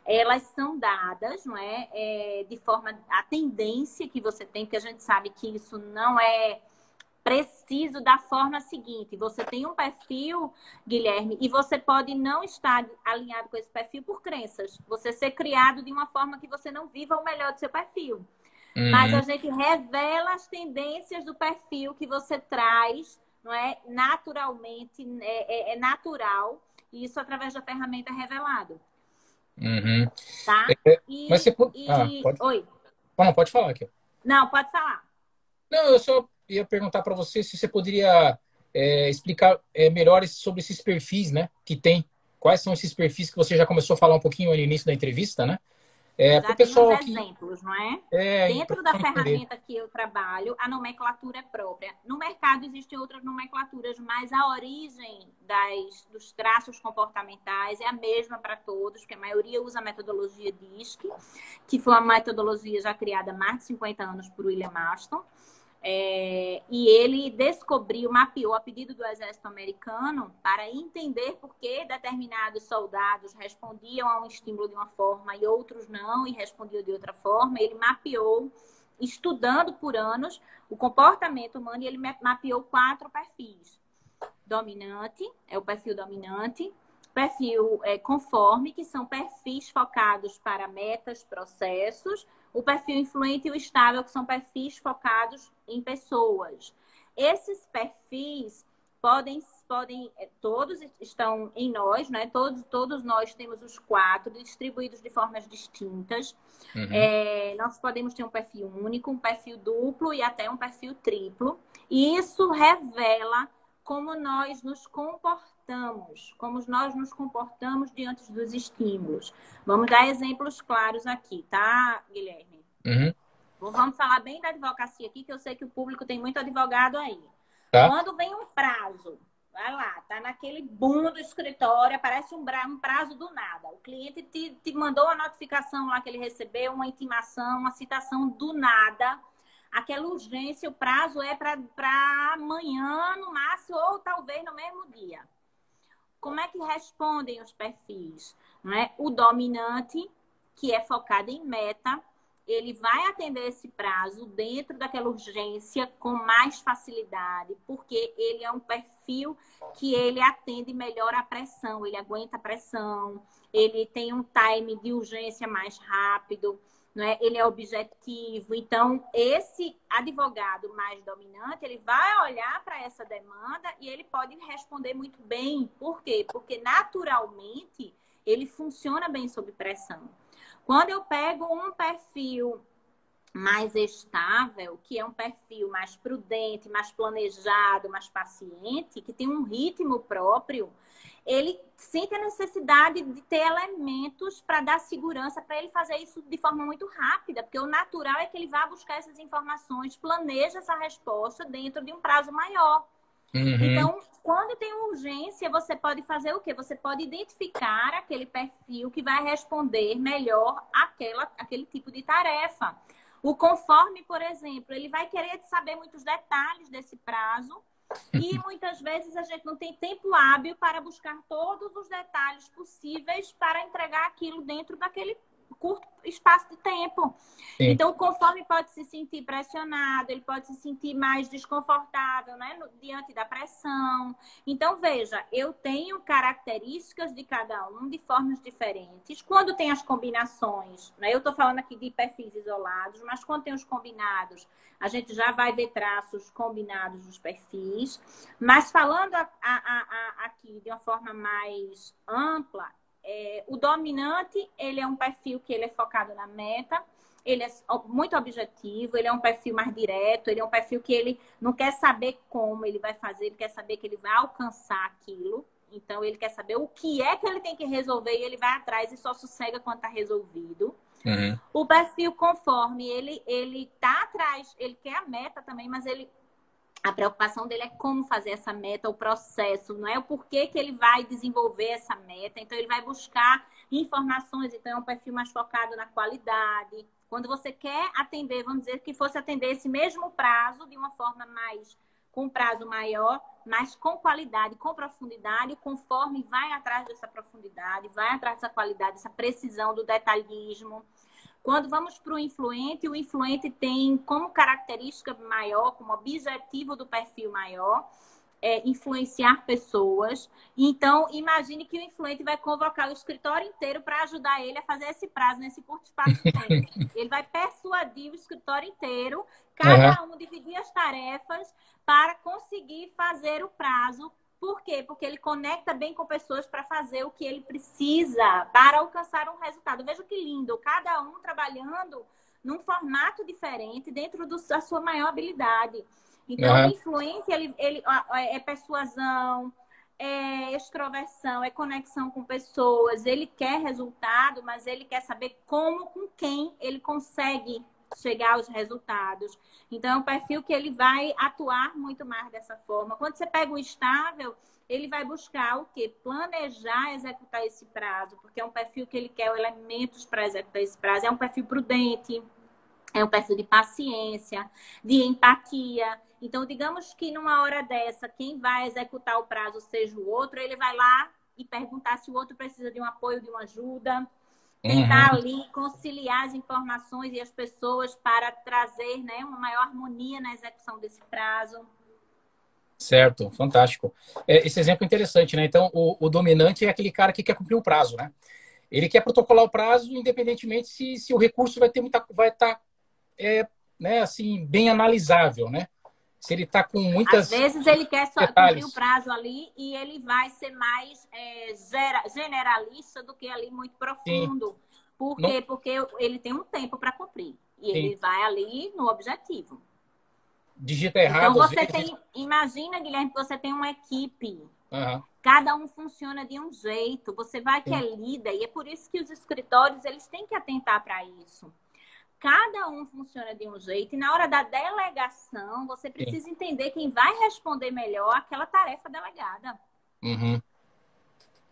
[SPEAKER 2] elas são dadas, não é? De forma a tendência que você tem, porque a gente sabe que isso não é preciso da forma seguinte. Você tem um perfil, Guilherme, e você pode não estar alinhado com esse perfil por crenças. Você ser criado de uma forma que você não viva o melhor do seu perfil. Mas a gente revela as tendências do perfil que você traz, não é? Naturalmente, é natural. E isso através da ferramenta é revelado. Tá?
[SPEAKER 1] Mas você pode...
[SPEAKER 2] Oi.
[SPEAKER 1] Não, pode falar aqui.
[SPEAKER 2] Não, pode falar.
[SPEAKER 1] Não, eu só ia perguntar para você se você poderia explicar melhor sobre esses perfis, né, que tem. Quais são esses perfis que você já começou a falar um pouquinho no início da entrevista, né?
[SPEAKER 2] Já tem uns exemplos, não é? Dentro da ferramenta que eu trabalho, a nomenclatura é própria. No mercado existem outras nomenclaturas, mas a origem dos traços comportamentais é a mesma para todos, que a maioria usa a metodologia DISC, que foi uma metodologia já criada há mais de 50 anos por William Aston. E ele mapeou a pedido do exército americano para entender por que determinados soldados respondiam a um estímulo de uma forma e outros não, e respondiam de outra forma. Ele mapeou, estudando por anos, o comportamento humano, e ele mapeou 4 perfis. Dominante, é o perfil dominante. perfil conforme, que são perfis focados para metas, processos, o perfil influente e o estável, que são perfis focados em pessoas. Esses perfis todos estão em nós, né? Todos nós temos os 4 distribuídos de formas distintas. Nós podemos ter um perfil único, um perfil duplo e até um perfil triplo. E isso revela como nós nos comportamos diante dos estímulos. Vamos dar exemplos claros aqui, tá, Guilherme? Vamos falar bem da advocacia aqui, que eu sei que o público tem muito advogado aí. Tá. Quando vem um prazo, vai lá, tá naquele boom do escritório, aparece um prazo do nada. O cliente te mandou uma notificação lá que ele recebeu, uma intimação, uma citação do nada. Aquela urgência, o prazo é para amanhã, no máximo, ou talvez no mesmo dia. Como é que respondem os perfis? Não é? O dominante, que é focado em meta, ele vai atender esse prazo dentro daquela urgência com mais facilidade, porque ele é um perfil que ele atende melhor a pressão, ele aguenta a pressão, ele tem um time de urgência mais rápido, né? Ele é objetivo. Então, esse advogado mais dominante, ele vai olhar para essa demanda e ele pode responder muito bem. Por quê? Porque naturalmente ele funciona bem sob pressão. Quando eu pego um perfil mais estável, que é um perfil mais prudente, mais planejado, mais paciente, que tem um ritmo próprio, ele sente a necessidade de ter elementos para dar segurança, para ele fazer isso de forma muito rápida, porque o natural é que ele vá buscar essas informações, planeja essa resposta dentro de um prazo maior. Então, quando tem urgência, você pode fazer o quê? Você pode identificar aquele perfil que vai responder melhor aquele tipo de tarefa. O conforme, por exemplo, ele vai querer saber muitos detalhes desse prazo e muitas vezes a gente não tem tempo hábil para buscar todos os detalhes possíveis para entregar aquilo dentro daquele curto espaço de tempo. Sim. Então, o conforme pode se sentir pressionado, ele pode se sentir mais desconfortável, né, diante da pressão. Então, veja, eu tenho características de cada um de formas diferentes. Quando tem as combinações, né, eu estou falando aqui de perfis isolados, mas quando tem os combinados, a gente já vai ver traços combinados dos perfis. Mas falando aqui de uma forma mais ampla, o dominante, ele é um perfil que ele é focado na meta, ele é muito objetivo, ele é um perfil mais direto, ele é um perfil que ele não quer saber como ele vai fazer, ele quer saber que ele vai alcançar aquilo. Então, ele quer saber o que é que ele tem que resolver e ele vai atrás e só sossega quando está resolvido. O perfil conforme, ele tá atrás, ele quer a meta também, mas a preocupação dele é como fazer essa meta, o processo, não é o porquê que ele vai desenvolver essa meta. Então, ele vai buscar informações. Então, é um perfil mais focado na qualidade. Quando você quer atender, vamos dizer que fosse atender esse mesmo prazo de uma forma com um prazo maior, mas com qualidade, com profundidade, conforme vai atrás dessa profundidade, vai atrás dessa qualidade, dessa precisão do detalhismo. Quando vamos para o influente tem como característica maior, como objetivo do perfil maior, influenciar pessoas. Então, imagine que o influente vai convocar o escritório inteiro para ajudar ele a fazer esse prazo nesse curto espaço de tempo. Ele vai persuadir o escritório inteiro, cada um dividir as tarefas para conseguir fazer o prazo. Por quê? Porque ele conecta bem com pessoas para fazer o que ele precisa para alcançar um resultado. Veja que lindo, cada um trabalhando num formato diferente dentro da sua maior habilidade. Então, o influente, ele é persuasão, é extroversão, é conexão com pessoas. Ele quer resultado, mas ele quer saber como, com quem ele consegue chegar aos resultados. Então, é um perfil que ele vai atuar muito mais dessa forma. Quando você pega o estável, ele vai buscar o quê? Planejar, executar esse prazo, porque é um perfil que ele quer elementos para executar esse prazo. É um perfil prudente, é um perfil de paciência, de empatia. Então, digamos que numa hora dessa, quem vai executar o prazo seja o outro, ele vai lá e perguntar se o outro precisa de um apoio, de uma ajuda. Tentar ali conciliar as informações e as pessoas para trazer, né, uma maior harmonia na execução desse prazo.
[SPEAKER 1] Certo, fantástico. Esse exemplo é interessante, né? Então, o dominante é aquele cara que quer cumprir o prazo, né? Ele quer protocolar o prazo, independentemente se o recurso vai estar, né, assim, bem analisável, né? Se ele está com
[SPEAKER 2] Às
[SPEAKER 1] muitas
[SPEAKER 2] vezes ele quer só cumprir o
[SPEAKER 1] detalhes.
[SPEAKER 2] prazo ali e ele vai ser mais generalista do que ali muito
[SPEAKER 1] Sim,
[SPEAKER 2] profundo. Por
[SPEAKER 1] não,
[SPEAKER 2] quê? Porque ele tem um tempo para cumprir e
[SPEAKER 1] sim.
[SPEAKER 2] ele vai ali no objetivo.
[SPEAKER 1] Digita
[SPEAKER 2] Então
[SPEAKER 1] errado às
[SPEAKER 2] você
[SPEAKER 1] vezes.
[SPEAKER 2] tem, imagina, Guilherme, que você tem uma equipe.
[SPEAKER 1] Aham,
[SPEAKER 2] Cada um funciona de um jeito. Você vai que é
[SPEAKER 1] sim,
[SPEAKER 2] líder e é por isso que os escritórios eles têm que atentar para isso. Cada um funciona de um jeito e na hora da delegação você
[SPEAKER 1] sim.
[SPEAKER 2] precisa entender quem vai responder melhor aquela tarefa delegada.
[SPEAKER 1] Uhum,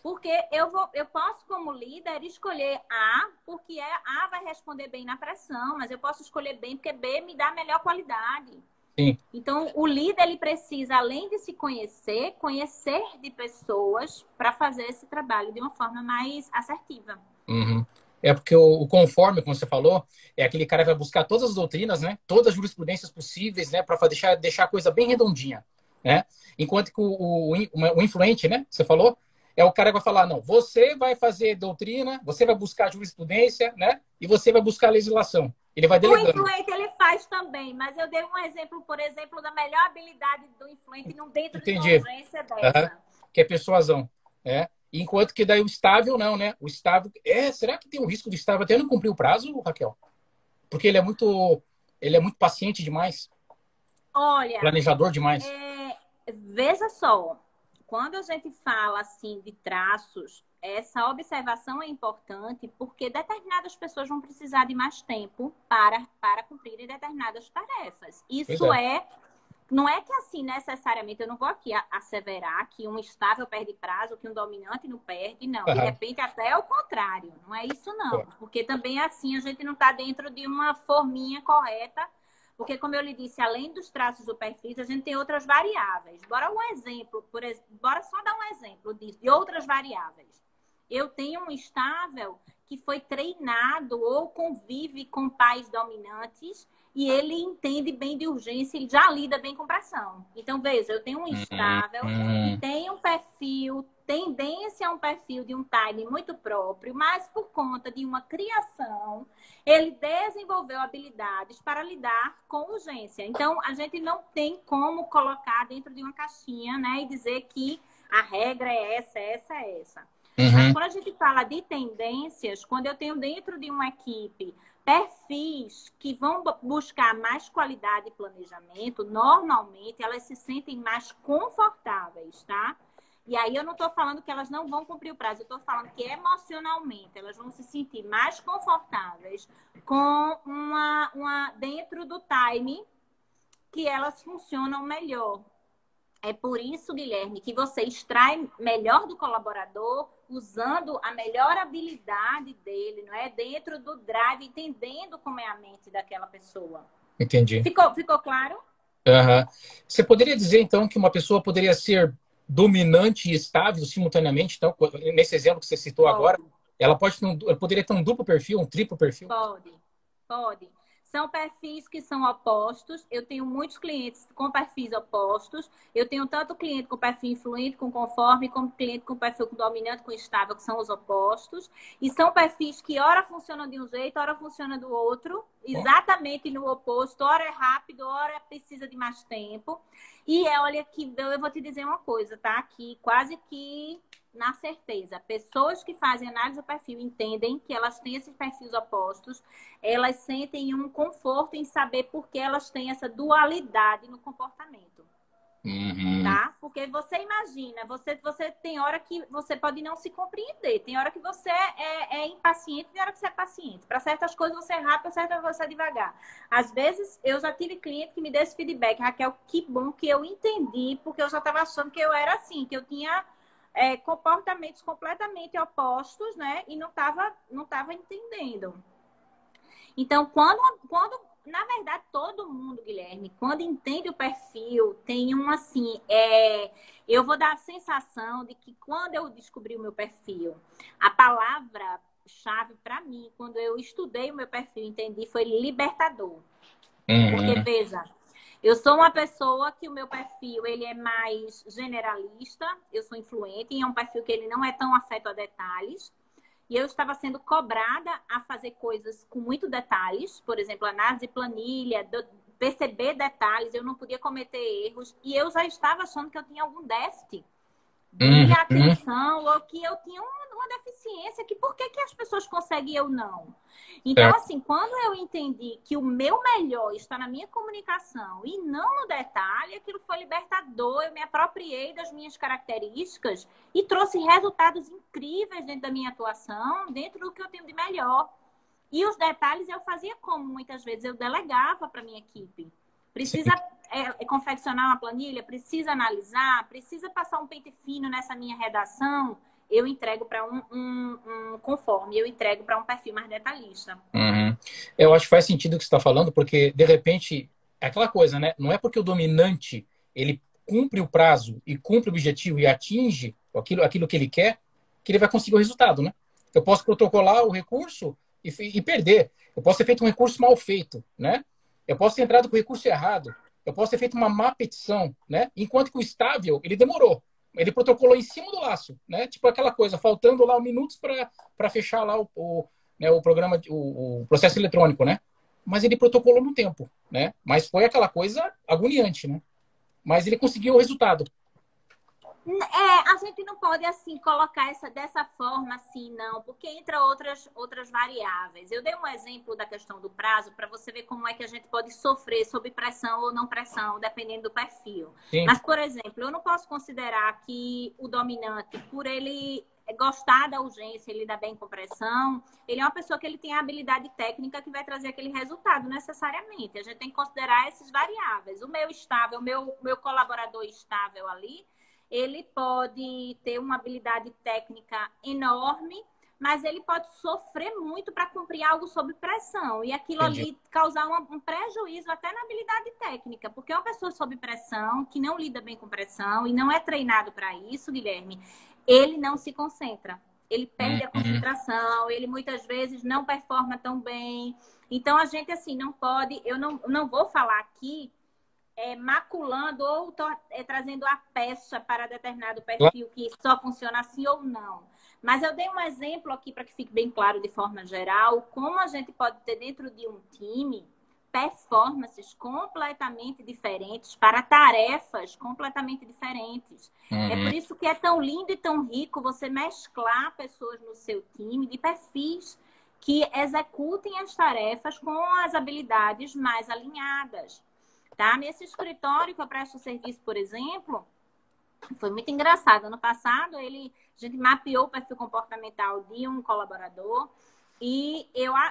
[SPEAKER 2] Porque eu posso, como líder, escolher A, porque A vai responder bem na pressão, mas eu posso escolher bem porque B me dá melhor qualidade.
[SPEAKER 1] sim.
[SPEAKER 2] Então, o líder ele precisa, além de se conhecer, conhecer de pessoas para fazer esse trabalho de uma forma mais assertiva.
[SPEAKER 1] Uhum. É porque o conforme, como você falou, é aquele cara que vai buscar todas as doutrinas, né? Todas as jurisprudências possíveis, né? Para deixar a coisa bem redondinha, né? Enquanto que o influente, né? Você falou, é o cara que vai falar, não, você vai fazer doutrina, você vai buscar jurisprudência, né? E você vai buscar legislação. Ele vai
[SPEAKER 2] O
[SPEAKER 1] delegando.
[SPEAKER 2] influente ele faz também, mas eu dei um exemplo, por exemplo, da melhor habilidade do influente dentro de uma
[SPEAKER 1] Entendi.
[SPEAKER 2] urgência
[SPEAKER 1] Aham.
[SPEAKER 2] dessa.
[SPEAKER 1] Que é persuasão, né? Enquanto que daí o estável não, né? O estável, será que tem um risco do estável até não cumprir o prazo, Raquel? Porque ele é muito paciente demais,
[SPEAKER 2] Olha,
[SPEAKER 1] planejador demais.
[SPEAKER 2] veja só, quando a gente fala assim de traços, essa observação é importante porque determinadas pessoas vão precisar de mais tempo para cumprirem determinadas tarefas.
[SPEAKER 1] Pois
[SPEAKER 2] Isso
[SPEAKER 1] é.
[SPEAKER 2] não é que assim necessariamente, eu não vou aqui asseverar que um estável perde prazo, que um dominante não perde, não. De
[SPEAKER 1] Aham.
[SPEAKER 2] repente até o contrário, não é isso não.
[SPEAKER 1] Pô,
[SPEAKER 2] Porque também assim a gente não está dentro de uma forminha correta porque, como eu lhe disse, além dos traços do perfil, a gente tem outras variáveis. Bora só dar um exemplo disso, de outras variáveis. Eu tenho um estável que foi treinado ou convive com pais dominantes e ele entende bem de urgência, ele já lida bem com pressão. Então, veja, eu tenho um estável que
[SPEAKER 1] hum,
[SPEAKER 2] tem um perfil, tendência a um perfil de um time muito próprio, mas por conta de uma criação ele desenvolveu habilidades para lidar com urgência. Então, a gente não tem como colocar dentro de uma caixinha, né, e dizer que a regra é essa, essa, essa. Mas
[SPEAKER 1] uhum,
[SPEAKER 2] quando a gente fala de tendências, quando eu tenho dentro de uma equipe perfis que vão buscar mais qualidade e planejamento, normalmente elas se sentem mais confortáveis, tá? E aí eu não estou falando que elas não vão cumprir o prazo, eu estou falando que emocionalmente elas vão se sentir mais confortáveis com dentro do time que elas funcionam melhor. É por isso, Guilherme, que você extrai melhor do colaborador usando a melhor habilidade dele, não é? Dentro do drive, entendendo como é a mente daquela pessoa.
[SPEAKER 1] entendi.
[SPEAKER 2] Ficou claro?
[SPEAKER 1] Aham. Você poderia dizer, então, que uma pessoa poderia ser dominante e estável simultaneamente? Então, nesse exemplo que você citou agora,
[SPEAKER 2] Pode.
[SPEAKER 1] ela poderia ter um duplo perfil, um triplo perfil?
[SPEAKER 2] Pode, pode. São perfis que são opostos. Eu tenho muitos clientes com perfis opostos. Eu tenho tanto cliente com perfil influente, com conforme, como cliente com perfil dominante, com estável, que são os opostos. E são perfis que ora funcionam de um jeito, ora funcionam do outro,
[SPEAKER 1] Ó,
[SPEAKER 2] exatamente no oposto. Ora é rápido, ora precisa de mais tempo. E olha que eu vou te dizer uma coisa, tá? Que quase que na certeza. Pessoas que fazem análise do perfil entendem que elas têm esses perfis opostos, elas sentem um conforto em saber por que elas têm essa dualidade no comportamento.
[SPEAKER 1] uhum,
[SPEAKER 2] Tá? Porque você imagina, você tem hora que você pode não se compreender, tem hora que você é impaciente, tem hora que você é paciente. Para certas coisas você é rápido, para certas você é devagar. Às vezes eu já tive cliente que me deu esse feedback, Raquel, que bom que eu entendi, porque eu já estava achando que eu era assim, que eu tinha comportamentos completamente opostos, né? E não tava entendendo. Então, na verdade, todo mundo, Guilherme, quando entende o perfil, tem um assim, eu vou dar a sensação de que quando eu descobri o meu perfil, a palavra-chave para mim, quando eu estudei o meu perfil, entendi, foi libertador. Porque,
[SPEAKER 1] uhum,
[SPEAKER 2] veja, Eu sou uma pessoa que o meu perfil, ele é mais generalista, eu sou influente, e é um perfil que ele não é tão afeto a detalhes. E eu estava sendo cobrada a fazer coisas com muito detalhes, por exemplo, análise de planilha, perceber detalhes, eu não podia cometer erros, e eu já estava achando que eu tinha algum déficit de
[SPEAKER 1] Uhum.
[SPEAKER 2] atenção, ou que eu tinha uma deficiência, que por que as pessoas conseguem e eu não? Então,
[SPEAKER 1] Certo.
[SPEAKER 2] assim, quando eu entendi que o meu melhor está na minha comunicação e não no detalhe, aquilo foi libertador, eu me apropriei das minhas características e trouxe resultados incríveis dentro da minha atuação, dentro do que eu tenho de melhor. E os detalhes eu fazia como muitas vezes eu delegava para minha equipe. Precisa
[SPEAKER 1] Sim.
[SPEAKER 2] confeccionar uma planilha, precisa analisar, precisa passar um pente fino nessa minha redação, eu entrego para conforme, eu entrego para um perfil mais detalhista.
[SPEAKER 1] Uhum. Eu acho que faz sentido o que você está falando, porque, de repente, é aquela coisa, né? Não é porque o dominante ele cumpre o prazo e cumpre o objetivo e atinge aquilo que ele quer, que ele vai conseguir o resultado, né? Eu posso protocolar o recurso e perder. Eu posso ter feito um recurso mal feito, né? Eu posso ter entrado com o recurso errado. Eu posso ter feito uma má petição, né? Enquanto que o estável, ele demorou. Ele protocolou em cima do laço, né? Tipo aquela coisa, faltando lá minutos para fechar lá né, o programa, o processo eletrônico, né? Mas ele protocolou no tempo, né? Mas foi aquela coisa agoniante, né? Mas ele conseguiu o resultado.
[SPEAKER 2] A gente não pode assim colocar dessa forma assim, não, porque entra outras variáveis. Eu dei um exemplo da questão do prazo para você ver como é que a gente pode sofrer sob pressão ou não pressão, dependendo do perfil.
[SPEAKER 1] Sim,
[SPEAKER 2] Mas, por exemplo, eu não posso considerar que o dominante, por ele gostar da urgência, ele lidar bem com pressão, ele é uma pessoa que ele tem a habilidade técnica que vai trazer aquele resultado necessariamente. A gente tem que considerar esses variáveis. O meu estável, meu colaborador estável ali, ele pode ter uma habilidade técnica enorme, mas ele pode sofrer muito para cumprir algo sob pressão. E aquilo
[SPEAKER 1] entendi.
[SPEAKER 2] ali causar um prejuízo até na habilidade técnica. Porque uma pessoa sob pressão, que não lida bem com pressão e não é treinado para isso, Guilherme, ele não se concentra. Ele perde a
[SPEAKER 1] Uhum.
[SPEAKER 2] concentração, ele muitas vezes não performa tão bem. Então, a gente, assim, não pode... Eu não vou falar aqui maculando ou trazendo a peça para determinado
[SPEAKER 1] Claro.
[SPEAKER 2] perfil que só funciona assim ou não. Mas eu dei um exemplo aqui para que fique bem claro de forma geral, como a gente pode ter dentro de um time performances completamente diferentes para tarefas completamente diferentes. É
[SPEAKER 1] Uhum.
[SPEAKER 2] por isso que é tão lindo e tão rico você mesclar pessoas no seu time de perfis que executem as tarefas com as habilidades mais alinhadas. Tá? Nesse escritório que eu presto serviço, por exemplo, foi muito engraçado. Ano passado, a gente mapeou o perfil comportamental de um colaborador e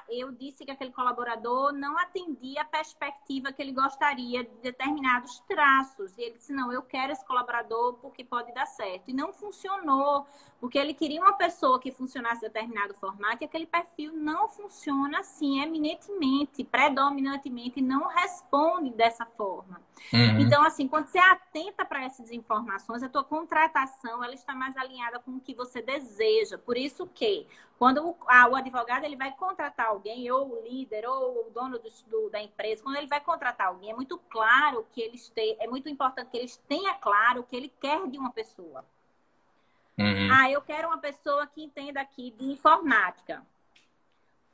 [SPEAKER 2] eu disse que aquele colaborador não atendia a perspectiva que ele gostaria de determinados traços. E ele disse, não, eu quero esse colaborador porque pode dar certo. E não funcionou, porque ele queria uma pessoa que funcionasse em determinado formato e aquele perfil não funciona assim, eminentemente, predominantemente, não responde dessa forma.
[SPEAKER 1] Uhum.
[SPEAKER 2] Então, assim, quando você atenta para essas informações, a tua contratação ela está mais alinhada com o que você deseja. Por isso que, quando o advogado ele vai contratar alguém, ou o líder, ou o dono da empresa, quando ele vai contratar alguém, é muito claro que é muito importante que eles tenham claro o que ele quer de uma pessoa.
[SPEAKER 1] Uhum.
[SPEAKER 2] Eu quero uma pessoa que entenda aqui de informática.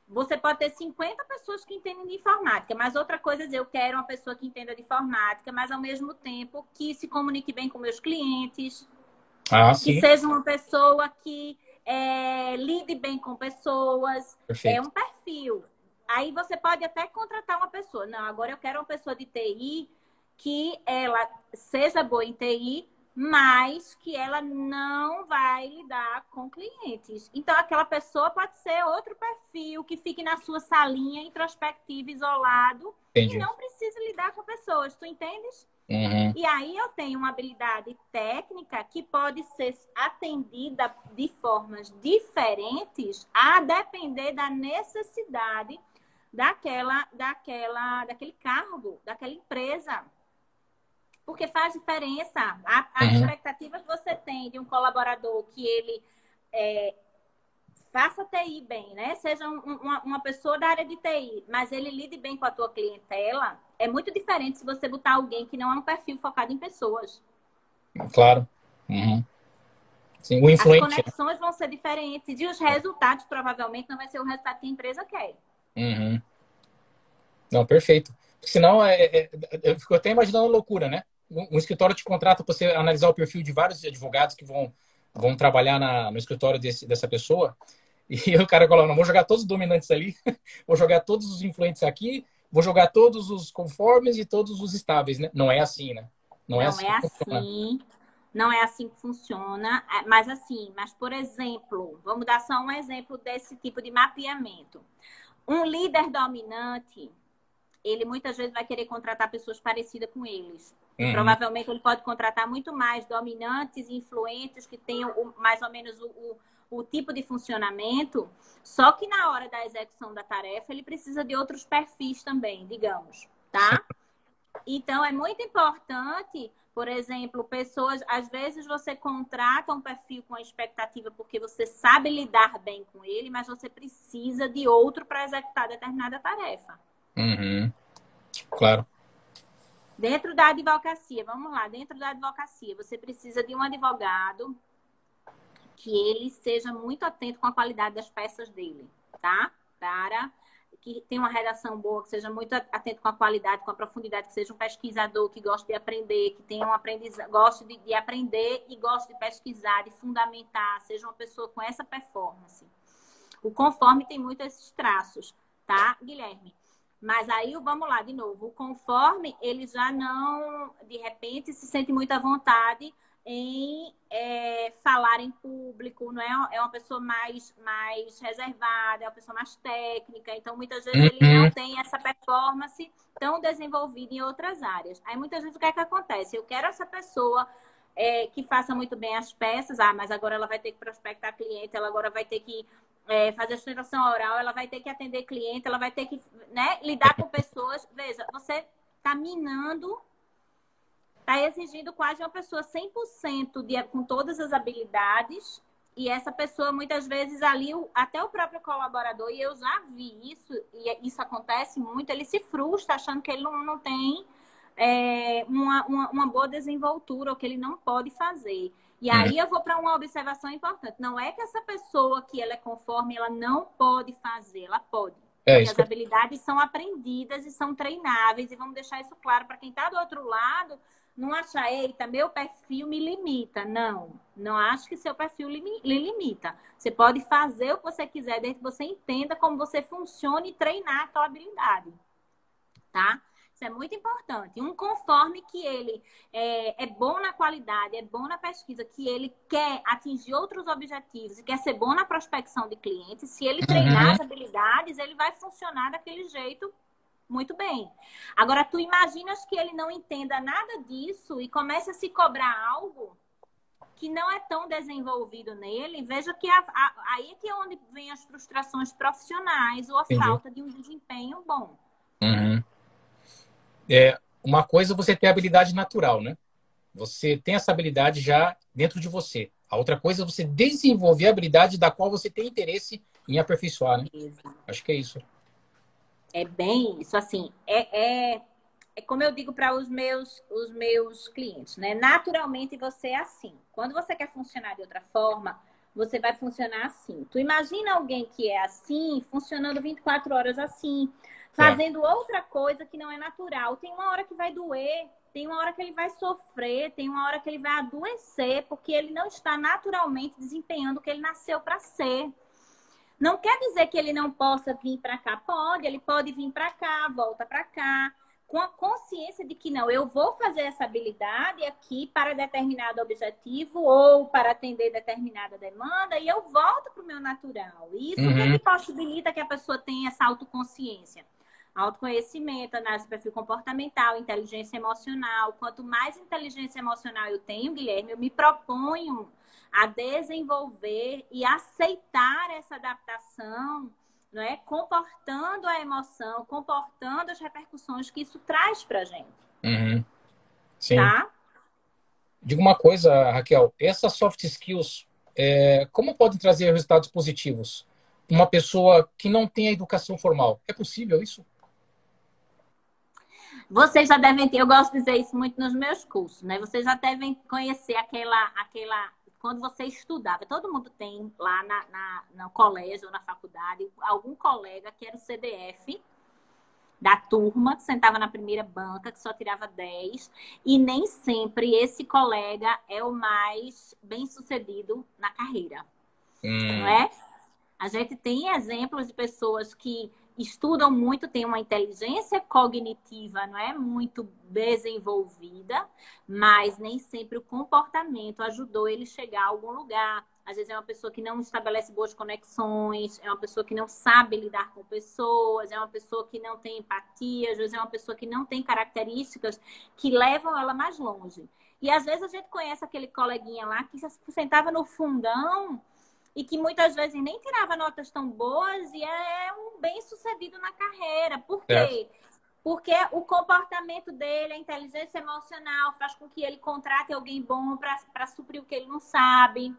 [SPEAKER 2] Você pode ter 50 pessoas que entendem de informática, mas outra coisa é eu quero uma pessoa que entenda de informática, mas ao mesmo tempo que se comunique bem com meus clientes,
[SPEAKER 1] Ah,
[SPEAKER 2] que
[SPEAKER 1] sim.
[SPEAKER 2] seja uma pessoa que lide bem com pessoas, é
[SPEAKER 1] Perfeito.
[SPEAKER 2] um perfil. Aí você pode até contratar uma pessoa. Não, agora eu quero uma pessoa de TI que ela seja boa em TI, mas que ela não vai lidar com clientes. Então, aquela pessoa pode ser outro perfil que fique na sua salinha introspectiva, isolado, e
[SPEAKER 1] Entendi.
[SPEAKER 2] não precisa lidar com pessoas. Tu entendes?
[SPEAKER 1] Uhum.
[SPEAKER 2] E aí eu tenho uma habilidade técnica que pode ser atendida de formas diferentes a depender da necessidade daquele cargo, daquela empresa. Porque faz diferença. A
[SPEAKER 1] Uhum.
[SPEAKER 2] expectativa que você tem de um colaborador que ele faça TI bem, né? Seja uma pessoa da área de TI, mas ele lide bem com a tua clientela, é muito diferente se você botar alguém que não é um perfil focado em pessoas.
[SPEAKER 1] Claro. Uhum. Sim, o
[SPEAKER 2] As
[SPEAKER 1] influente.
[SPEAKER 2] conexões vão ser diferentes e os resultados provavelmente não vai ser o resultado que a empresa quer.
[SPEAKER 1] Uhum. Não, perfeito. Senão, eu fico até imaginando a loucura, né? Um escritório te contrata para você analisar o perfil de vários advogados que vão trabalhar no escritório dessa pessoa. E o cara coloca, não, vou jogar todos os dominantes ali, vou jogar todos os influentes aqui, vou jogar todos os conformes e todos os estáveis, né? Não é assim, né? Não é
[SPEAKER 2] Não
[SPEAKER 1] assim
[SPEAKER 2] é
[SPEAKER 1] que funciona.
[SPEAKER 2] assim, não é assim que funciona. Mas assim, mas por exemplo, vamos dar só um exemplo desse tipo de mapeamento. Um líder dominante, ele muitas vezes vai querer contratar pessoas parecidas com eles. E
[SPEAKER 1] Uhum.
[SPEAKER 2] provavelmente ele pode contratar muito mais dominantes e influentes que tenham mais ou menos o tipo de funcionamento, só que na hora da execução da tarefa ele precisa de outros perfis também, digamos,
[SPEAKER 1] Sim.
[SPEAKER 2] tá? Então é muito importante, por exemplo, pessoas, às vezes você contrata um perfil com a expectativa porque você sabe lidar bem com ele, mas você precisa de outro para executar determinada tarefa.
[SPEAKER 1] Uhum. Claro.
[SPEAKER 2] Dentro da advocacia, vamos lá, dentro da advocacia, você precisa de um advogado que ele seja muito atento com a qualidade das peças dele, tá? Para que tenha uma redação boa, que seja muito atento com a qualidade, com a profundidade, que seja um pesquisador que goste de aprender, que tenha goste de aprender e goste de pesquisar, de fundamentar, seja uma pessoa com essa performance. O conforme tem muito esses traços, tá, Guilherme? Mas aí, vamos lá, de novo, o conforme, ele já não, de repente, se sente muito à vontade em falar em público, não é? É uma pessoa mais reservada, é uma pessoa mais técnica, então muitas vezes ele não
[SPEAKER 1] Uhum.
[SPEAKER 2] tem essa performance tão desenvolvida em outras áreas. Aí muitas vezes o que é que acontece? Eu quero essa pessoa que faça muito bem as peças, mas agora ela vai ter que prospectar cliente, ela agora vai ter que fazer a sustentação oral, ela vai ter que atender cliente, ela vai ter que, né, lidar com pessoas. Veja, você está minando, está exigindo quase uma pessoa 100% com todas as habilidades, e essa pessoa, muitas vezes, ali, até o próprio colaborador, e eu já vi isso, e isso acontece muito, ele se frustra achando que ele não tem uma boa desenvoltura, ou que ele não pode fazer. E
[SPEAKER 1] Uhum.
[SPEAKER 2] aí eu vou para uma observação importante. Não é que essa pessoa que ela é conforme, ela não pode fazer, ela pode.
[SPEAKER 1] É
[SPEAKER 2] Porque
[SPEAKER 1] isso
[SPEAKER 2] as
[SPEAKER 1] que
[SPEAKER 2] habilidades são aprendidas e são treináveis. E vamos deixar isso claro para quem está do outro lado, não achar, eita, meu perfil me limita. Não, não acho que seu perfil lhe limita. Você pode fazer o que você quiser, desde que você entenda como você funciona e treinar aquela habilidade, tá? Isso é muito importante. Um conforme que ele é bom na qualidade, é bom na pesquisa, que ele quer atingir outros objetivos e quer ser bom na prospecção de clientes, se ele treinar
[SPEAKER 1] Uhum.
[SPEAKER 2] as habilidades, ele vai funcionar daquele jeito muito bem. Agora, tu imaginas que ele não entenda nada disso e comece a se cobrar algo que não é tão desenvolvido nele, veja que aí é que é onde vem as frustrações profissionais ou a
[SPEAKER 1] Entendi.
[SPEAKER 2] falta de um desempenho bom.
[SPEAKER 1] Uhum. Uma coisa é você ter habilidade natural, né? Você tem essa habilidade já dentro de você. A outra coisa é você desenvolver a habilidade da qual você tem interesse em aperfeiçoar, né? Acho que é isso.
[SPEAKER 2] É bem isso, assim, é como eu digo para os meus clientes, né? Naturalmente você é assim. Quando você quer funcionar de outra forma, você vai funcionar assim. Tu imagina alguém que é assim, funcionando 24 horas assim,
[SPEAKER 1] Tá.
[SPEAKER 2] fazendo outra coisa que não é natural. Tem uma hora que vai doer, tem uma hora que ele vai sofrer, tem uma hora que ele vai adoecer, porque ele não está naturalmente desempenhando o que ele nasceu para ser. Não quer dizer que ele não possa vir para cá. Pode, ele pode vir para cá, volta para cá, com a consciência de que não, eu vou fazer essa habilidade aqui para determinado objetivo ou para atender determinada demanda e eu volto para o meu natural. Isso o que é
[SPEAKER 1] Uhum.
[SPEAKER 2] que possibilita que a pessoa tenha essa autoconsciência? Autoconhecimento, análise de perfil comportamental, inteligência emocional. Quanto mais inteligência emocional eu tenho, Guilherme, eu me proponho a desenvolver e aceitar essa adaptação, não é? Comportando a emoção, comportando as repercussões que isso traz para a gente,
[SPEAKER 1] Uhum. Sim.
[SPEAKER 2] tá?
[SPEAKER 1] Diga uma coisa, Raquel. Essas soft skills, Como pode trazer resultados positivos uma pessoa que não tem a educação formal? É possível isso?
[SPEAKER 2] Vocês já devem ter, eu gosto de dizer isso muito nos meus cursos, né? Vocês já devem conhecer quando você estudava, todo mundo tem lá no colégio ou na faculdade, algum colega que era o CDF da turma, que sentava na primeira banca, que só tirava 10, e nem sempre esse colega é o mais bem-sucedido na carreira, não
[SPEAKER 1] Hum,
[SPEAKER 2] é? A gente tem exemplos de pessoas que estudam muito, têm uma inteligência cognitiva, não é muito desenvolvida, mas nem sempre o comportamento ajudou ele chegar a algum lugar. Às vezes é uma pessoa que não estabelece boas conexões, é uma pessoa que não sabe lidar com pessoas, é uma pessoa que não tem empatia, às vezes é uma pessoa que não tem características que levam ela mais longe. E às vezes a gente conhece aquele coleguinha lá que se sentava no fundão e que muitas vezes nem tirava notas tão boas e é um bem-sucedido na carreira. Por
[SPEAKER 1] certo.
[SPEAKER 2] quê? Porque o comportamento dele, a inteligência emocional, faz com que ele contrate alguém bom para suprir o que ele não sabe,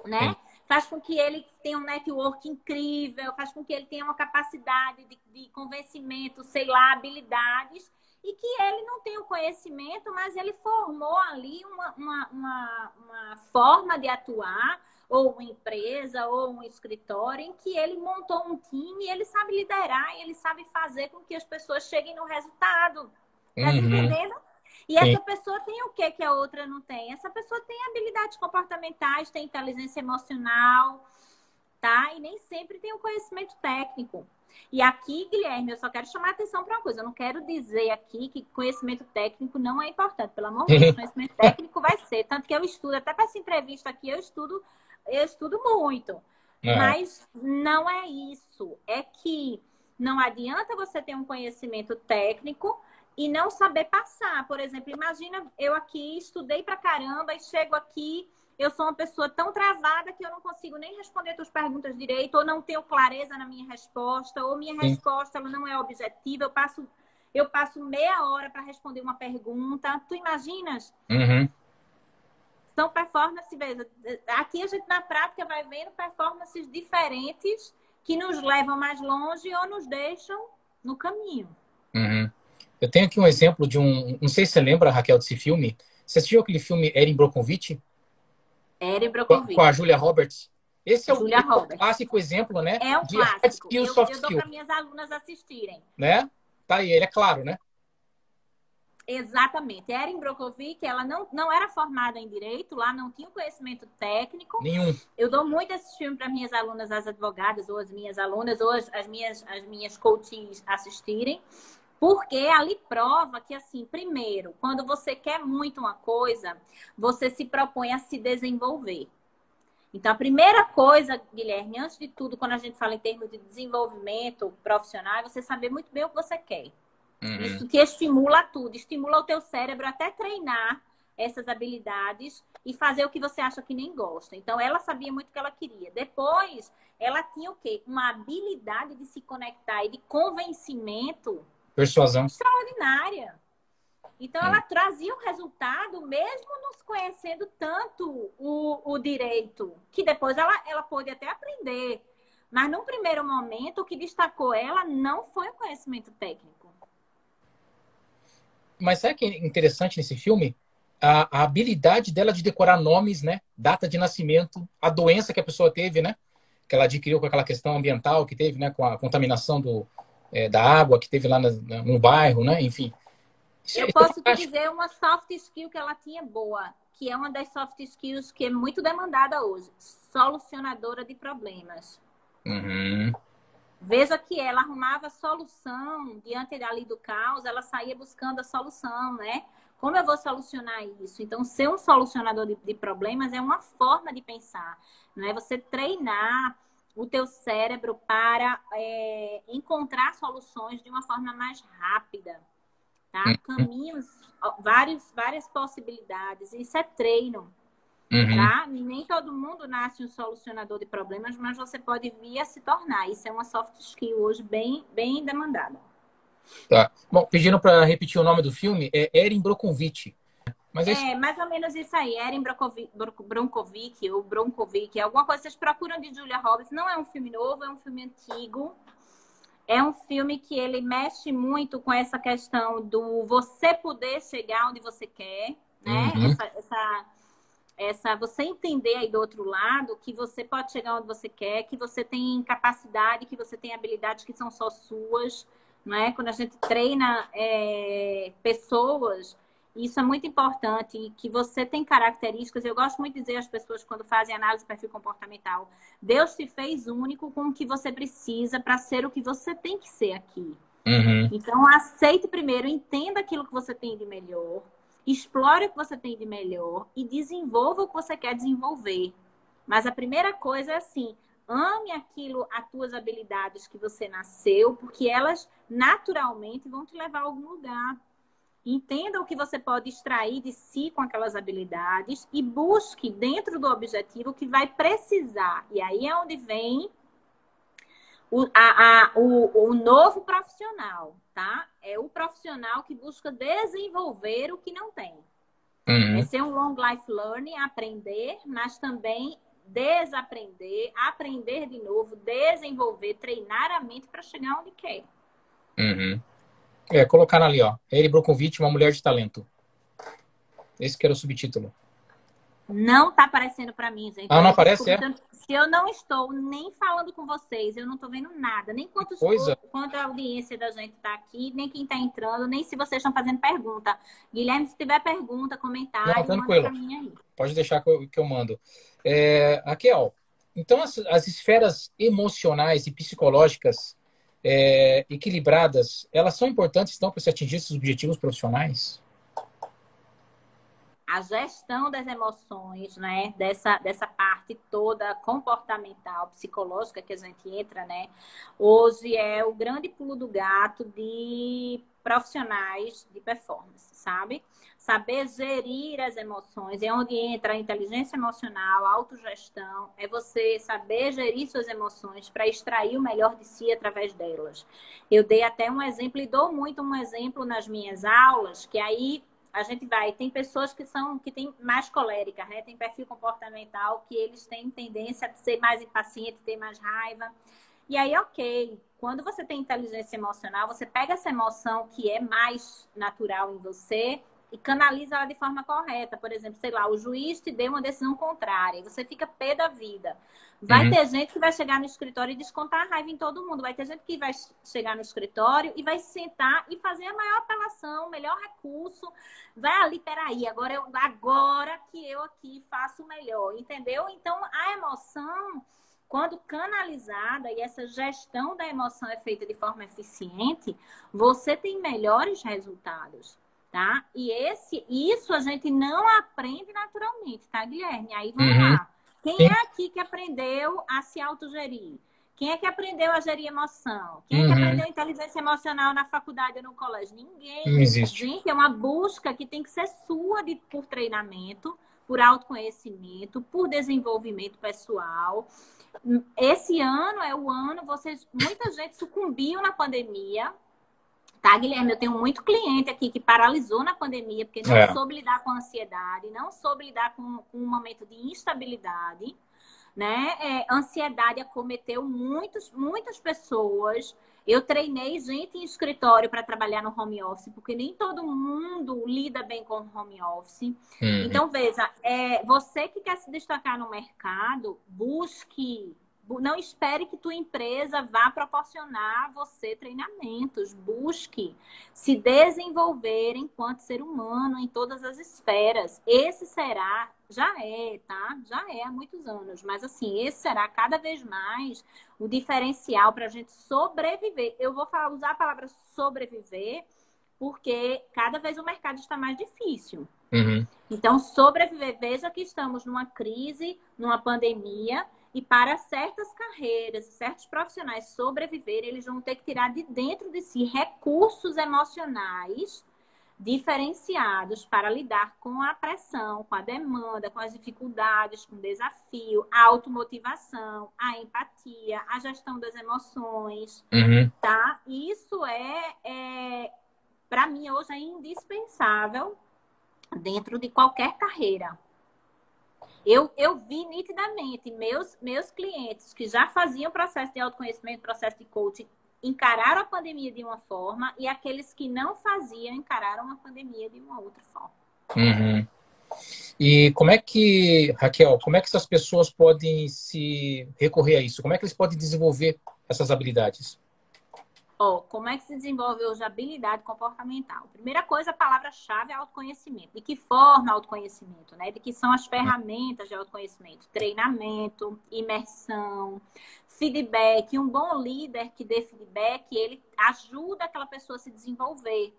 [SPEAKER 1] Sim.
[SPEAKER 2] né? Faz com que ele tenha um network incrível, faz com que ele tenha uma capacidade de convencimento, sei lá, habilidades, e que ele não tem o conhecimento, mas ele formou ali uma forma de atuar, ou uma empresa, ou um escritório, em que ele montou um time, e ele sabe liderar, e ele sabe fazer com que as pessoas cheguem no resultado. Tá
[SPEAKER 1] Uhum,
[SPEAKER 2] entendendo? E
[SPEAKER 1] sim.
[SPEAKER 2] essa pessoa tem o que a outra não tem? Essa pessoa tem habilidades comportamentais, tem inteligência emocional, tá? E nem sempre tem o conhecimento técnico. E aqui, Guilherme, eu só quero chamar a atenção para uma coisa. Eu não quero dizer aqui que conhecimento técnico não é importante. Pelo amor de Deus, conhecimento técnico vai ser. Tanto que eu estudo, até para essa entrevista aqui, eu estudo muito.
[SPEAKER 1] Aham.
[SPEAKER 2] Mas não é isso. É que não adianta você ter um conhecimento técnico e não saber passar. Por exemplo, imagina eu aqui estudei pra caramba e chego aqui, eu sou uma pessoa tão travada que eu não consigo nem responder tuas perguntas direito, ou não tenho clareza na minha resposta, ou minha
[SPEAKER 1] Sim.
[SPEAKER 2] resposta ela não é objetiva, eu passo meia hora para responder uma pergunta. Tu imaginas?
[SPEAKER 1] Uhum.
[SPEAKER 2] São performances, veja, aqui a gente na prática vai vendo performances diferentes que nos levam mais longe ou nos deixam no caminho.
[SPEAKER 1] Uhum. Eu tenho aqui um exemplo de um. Não sei se você lembra, Raquel, desse filme. Você assistiu aquele filme Erin Brockovich,
[SPEAKER 2] Erin
[SPEAKER 1] com a
[SPEAKER 2] Brockovich,
[SPEAKER 1] Julia Roberts?
[SPEAKER 2] Julia
[SPEAKER 1] Esse é o
[SPEAKER 2] Roberts.
[SPEAKER 1] clássico exemplo, né?
[SPEAKER 2] É um
[SPEAKER 1] De hard
[SPEAKER 2] clássico.
[SPEAKER 1] skill,
[SPEAKER 2] Eu,
[SPEAKER 1] soft
[SPEAKER 2] eu dou
[SPEAKER 1] skill,
[SPEAKER 2] para minhas alunas assistirem.
[SPEAKER 1] né? Tá aí, ele é claro, né?
[SPEAKER 2] Exatamente. Erin Brockovich, ela não era formada em direito, lá não tinha o conhecimento técnico.
[SPEAKER 1] Nenhum.
[SPEAKER 2] Eu dou muito esse filme para minhas alunas, as advogadas, ou as minhas alunas, ou as minhas coaches assistirem, porque ali prova que, assim, primeiro, quando você quer muito uma coisa, você se propõe a se desenvolver. Então, a primeira coisa, Guilherme, antes de tudo, quando a gente fala em termos de desenvolvimento profissional, é você saber muito bem o que você quer.
[SPEAKER 1] Uhum.
[SPEAKER 2] Isso te estimula tudo, estimula o teu cérebro até treinar essas habilidades e fazer o que você acha que nem gosta. Então, ela sabia muito o que ela queria. Depois, ela tinha o quê? Uma habilidade de se conectar e de convencimento
[SPEAKER 1] Persuasão.
[SPEAKER 2] extraordinária. Então,
[SPEAKER 1] Uhum.
[SPEAKER 2] ela trazia o resultado, mesmo nos conhecendo tanto o direito, que depois ela pôde até aprender. Mas, num primeiro momento, o que destacou ela não foi o conhecimento técnico.
[SPEAKER 1] Mas sabe o que é interessante nesse filme? A habilidade dela de decorar nomes, né? Data de nascimento, a doença que a pessoa teve, né? Que ela adquiriu com aquela questão ambiental que teve, né? Com a contaminação da água que teve lá no bairro, né? Enfim,
[SPEAKER 2] Eu
[SPEAKER 1] isso é
[SPEAKER 2] posso te
[SPEAKER 1] fantástico.
[SPEAKER 2] dizer uma soft skill que ela tinha boa, que é uma das soft skills que é muito demandada hoje, solucionadora de problemas.
[SPEAKER 1] Uhum.
[SPEAKER 2] Veja que ela arrumava solução diante dali do caos, ela saía buscando a solução, né? Como eu vou solucionar isso? Então, ser um solucionador de problemas é uma forma de pensar, não é? Você treinar o teu cérebro para encontrar soluções de uma forma mais rápida, tá? Caminhos, várias possibilidades. Isso é treino,
[SPEAKER 1] Uhum.
[SPEAKER 2] tá? Nem todo mundo nasce um solucionador de problemas, mas você pode vir a se tornar. Isso é uma soft skill hoje bem, bem demandada.
[SPEAKER 1] Tá. Bom, pedindo para repetir o nome do filme, é Erin Brockovich. Mas é isso.
[SPEAKER 2] É mais ou menos isso aí. Erin Brockovich, ou Bronkovic, alguma coisa. Vocês procuram de Julia Roberts. Não é um filme novo, é um filme antigo. É um filme que ele mexe muito com essa questão do você poder chegar onde você quer, né?
[SPEAKER 1] Uhum,
[SPEAKER 2] Você entender aí do outro lado que você pode chegar onde você quer, que você tem capacidade, que você tem habilidades que são só suas, não é? Quando a gente treina pessoas, isso é muito importante, que você tem características. Eu gosto muito de dizer às pessoas quando fazem análise de perfil comportamental, Deus te fez único com o que você precisa para ser o que você tem que ser aqui.
[SPEAKER 1] uhum,
[SPEAKER 2] Então, aceite primeiro, entenda aquilo que você tem de melhor, explore o que você tem de melhor e desenvolva o que você quer desenvolver. Mas a primeira coisa é assim, ame aquilo, as tuas habilidades que você nasceu, porque elas naturalmente vão te levar a algum lugar. Entenda o que você pode extrair de si com aquelas habilidades e busque dentro do objetivo o que vai precisar. E aí é onde vem o novo profissional, tá? É o profissional que busca desenvolver o que não tem. É
[SPEAKER 1] uhum.
[SPEAKER 2] ser um long life learning, aprender, mas também desaprender, aprender de novo, desenvolver, treinar a mente para chegar onde quer.
[SPEAKER 1] Uhum. Colocar ali, ó. Erin Brockovich, uma mulher de talento. Esse que era o subtítulo.
[SPEAKER 2] Não tá aparecendo para mim, gente.
[SPEAKER 1] Ah, não
[SPEAKER 2] Olha,
[SPEAKER 1] aparece?
[SPEAKER 2] desculpa,
[SPEAKER 1] É?
[SPEAKER 2] se eu não estou nem falando com vocês, eu não tô vendo nada, nem
[SPEAKER 1] Que coisa.
[SPEAKER 2] quanto a audiência da gente tá aqui, nem quem tá entrando, nem se vocês estão fazendo pergunta. Guilherme, se tiver pergunta,
[SPEAKER 1] Não,
[SPEAKER 2] comentário, manda para
[SPEAKER 1] tranquilo.
[SPEAKER 2] mim aí.
[SPEAKER 1] Pode deixar que eu mando. Raquel, então as esferas emocionais e psicológicas equilibradas, elas são importantes, então, para se atingir esses objetivos profissionais?
[SPEAKER 2] A gestão das emoções, né? Dessa parte toda comportamental, psicológica que a gente entra, né? Hoje é o grande pulo do gato de profissionais de performance, sabe? Saber gerir as emoções é onde entra a inteligência emocional, a autogestão, é você saber gerir suas emoções para extrair o melhor de si através delas. Eu dei até um exemplo e dou muito um exemplo nas minhas aulas, que aí a gente tem pessoas que têm mais colérica, né? Tem perfil comportamental que eles têm tendência a ser mais impaciente, ter mais raiva. E aí, ok, quando você tem inteligência emocional, você pega essa emoção que é mais natural em você e canaliza ela de forma correta. Por exemplo, sei lá, o juiz te deu uma decisão contrária e você fica pé da vida. Vai
[SPEAKER 1] Uhum.
[SPEAKER 2] ter gente que vai chegar no escritório e descontar a raiva em todo mundo. Vai ter gente que vai chegar no escritório e vai sentar e fazer a maior apelação, o melhor recurso. Vai ali, peraí, agora que eu aqui faço o melhor, entendeu? Então, a emoção, quando canalizada e essa gestão da emoção é feita de forma eficiente, você tem melhores resultados, tá? E isso a gente não aprende naturalmente, tá, Guilherme? Aí vamos
[SPEAKER 1] Uhum.
[SPEAKER 2] lá. Quem
[SPEAKER 1] Sim.
[SPEAKER 2] é aqui que aprendeu a se autogerir? Quem é que aprendeu a gerir emoção? Quem é que
[SPEAKER 1] Uhum.
[SPEAKER 2] aprendeu inteligência emocional na faculdade ou no colégio?
[SPEAKER 1] Não
[SPEAKER 2] Ninguém.
[SPEAKER 1] existe.
[SPEAKER 2] Gente, é uma busca que tem que ser sua por treinamento, por autoconhecimento, por desenvolvimento pessoal. Esse ano é o ano, muita gente sucumbiu na pandemia, tá, Guilherme? Eu tenho muito cliente aqui que paralisou na pandemia porque não
[SPEAKER 1] É.
[SPEAKER 2] soube lidar com a ansiedade, não soube lidar com um momento de instabilidade, né? Ansiedade acometeu muitas pessoas. Eu treinei gente em escritório para trabalhar no home office, porque nem todo mundo lida bem com o home office.
[SPEAKER 1] Uhum.
[SPEAKER 2] Então, veja, você que quer se destacar no mercado, busque. Não espere que tua empresa vá proporcionar a você treinamentos. Busque se desenvolver enquanto ser humano em todas as esferas. Esse será, já é, tá? Já é há muitos anos, mas assim, esse será cada vez mais o diferencial para a gente sobreviver. Eu vou usar a palavra sobreviver porque cada vez o mercado está mais difícil.
[SPEAKER 1] Uhum.
[SPEAKER 2] Então, sobreviver, veja que estamos numa crise, numa pandemia, e para certas carreiras, certos profissionais sobreviver, eles vão ter que tirar de dentro de si recursos emocionais diferenciados para lidar com a pressão, com a demanda, com as dificuldades, com o desafio, a automotivação, a empatia, a gestão das emoções,
[SPEAKER 1] Uhum.
[SPEAKER 2] tá? Isso para mim, hoje é indispensável dentro de qualquer carreira. Eu vi nitidamente meus clientes que já faziam processo de autoconhecimento, processo de coaching, encararam a pandemia de uma forma e aqueles que não faziam encararam a pandemia de uma outra forma.
[SPEAKER 1] Uhum. E como é que, Raquel, como é que essas pessoas podem se recorrer a isso? Como é que eles podem desenvolver essas habilidades?
[SPEAKER 2] Como é que se desenvolve hoje a habilidade comportamental? Primeira coisa, a palavra-chave é autoconhecimento. De que forma autoconhecimento, né? De que são as ferramentas de autoconhecimento? Treinamento, imersão, feedback. Um bom líder que dê feedback, ele ajuda aquela pessoa a se desenvolver.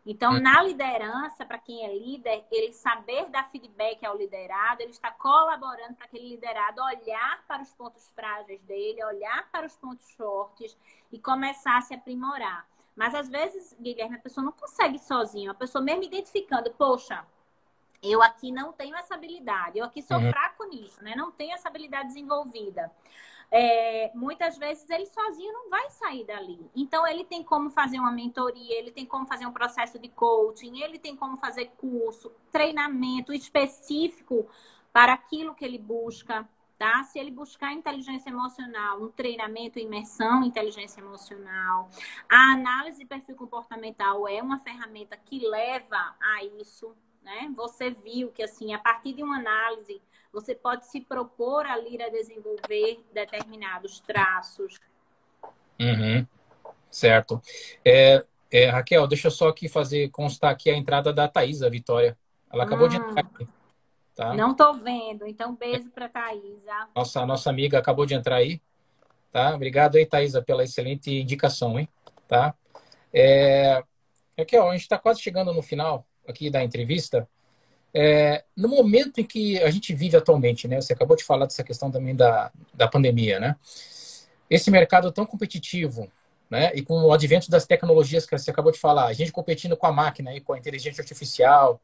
[SPEAKER 2] Então, na liderança, para quem é líder, ele saber dar feedback ao liderado, ele está colaborando para aquele liderado olhar para os pontos frágeis dele, olhar para os pontos fortes e começar a se aprimorar. Mas, às vezes, Guilherme, a pessoa não consegue sozinho. A pessoa mesmo identificando, poxa, eu aqui não tenho essa habilidade, eu aqui sou fraco nisso, né? Não tenho essa habilidade desenvolvida. Muitas vezes ele sozinho não vai sair dali. Então, ele tem como fazer uma mentoria, ele tem como fazer um processo de coaching, ele tem como fazer curso, treinamento específico para aquilo que ele busca, tá? Se ele buscar inteligência emocional, um treinamento, imersão em inteligência emocional. A análise de perfil comportamental é uma ferramenta que leva a isso, né? Você viu que, assim, a partir de uma análise, você pode se propor ali a desenvolver determinados traços.
[SPEAKER 1] Uhum. Certo. Raquel, deixa eu só aqui constar aqui a entrada da Thaisa Vitória. Ela acabou de entrar aqui, tá?
[SPEAKER 2] Não tô vendo, então beijo para Thaisa.
[SPEAKER 1] Nossa amiga acabou de entrar aí, tá? Obrigado aí, Thaisa, pela excelente indicação, hein? Tá? Raquel, a gente está quase chegando no final aqui da entrevista. No momento em que a gente vive atualmente, né? Você acabou de falar dessa questão também da pandemia, né? Esse mercado tão competitivo, né? E com o advento das tecnologias que você acabou de falar, a gente competindo com a máquina e com a inteligência artificial,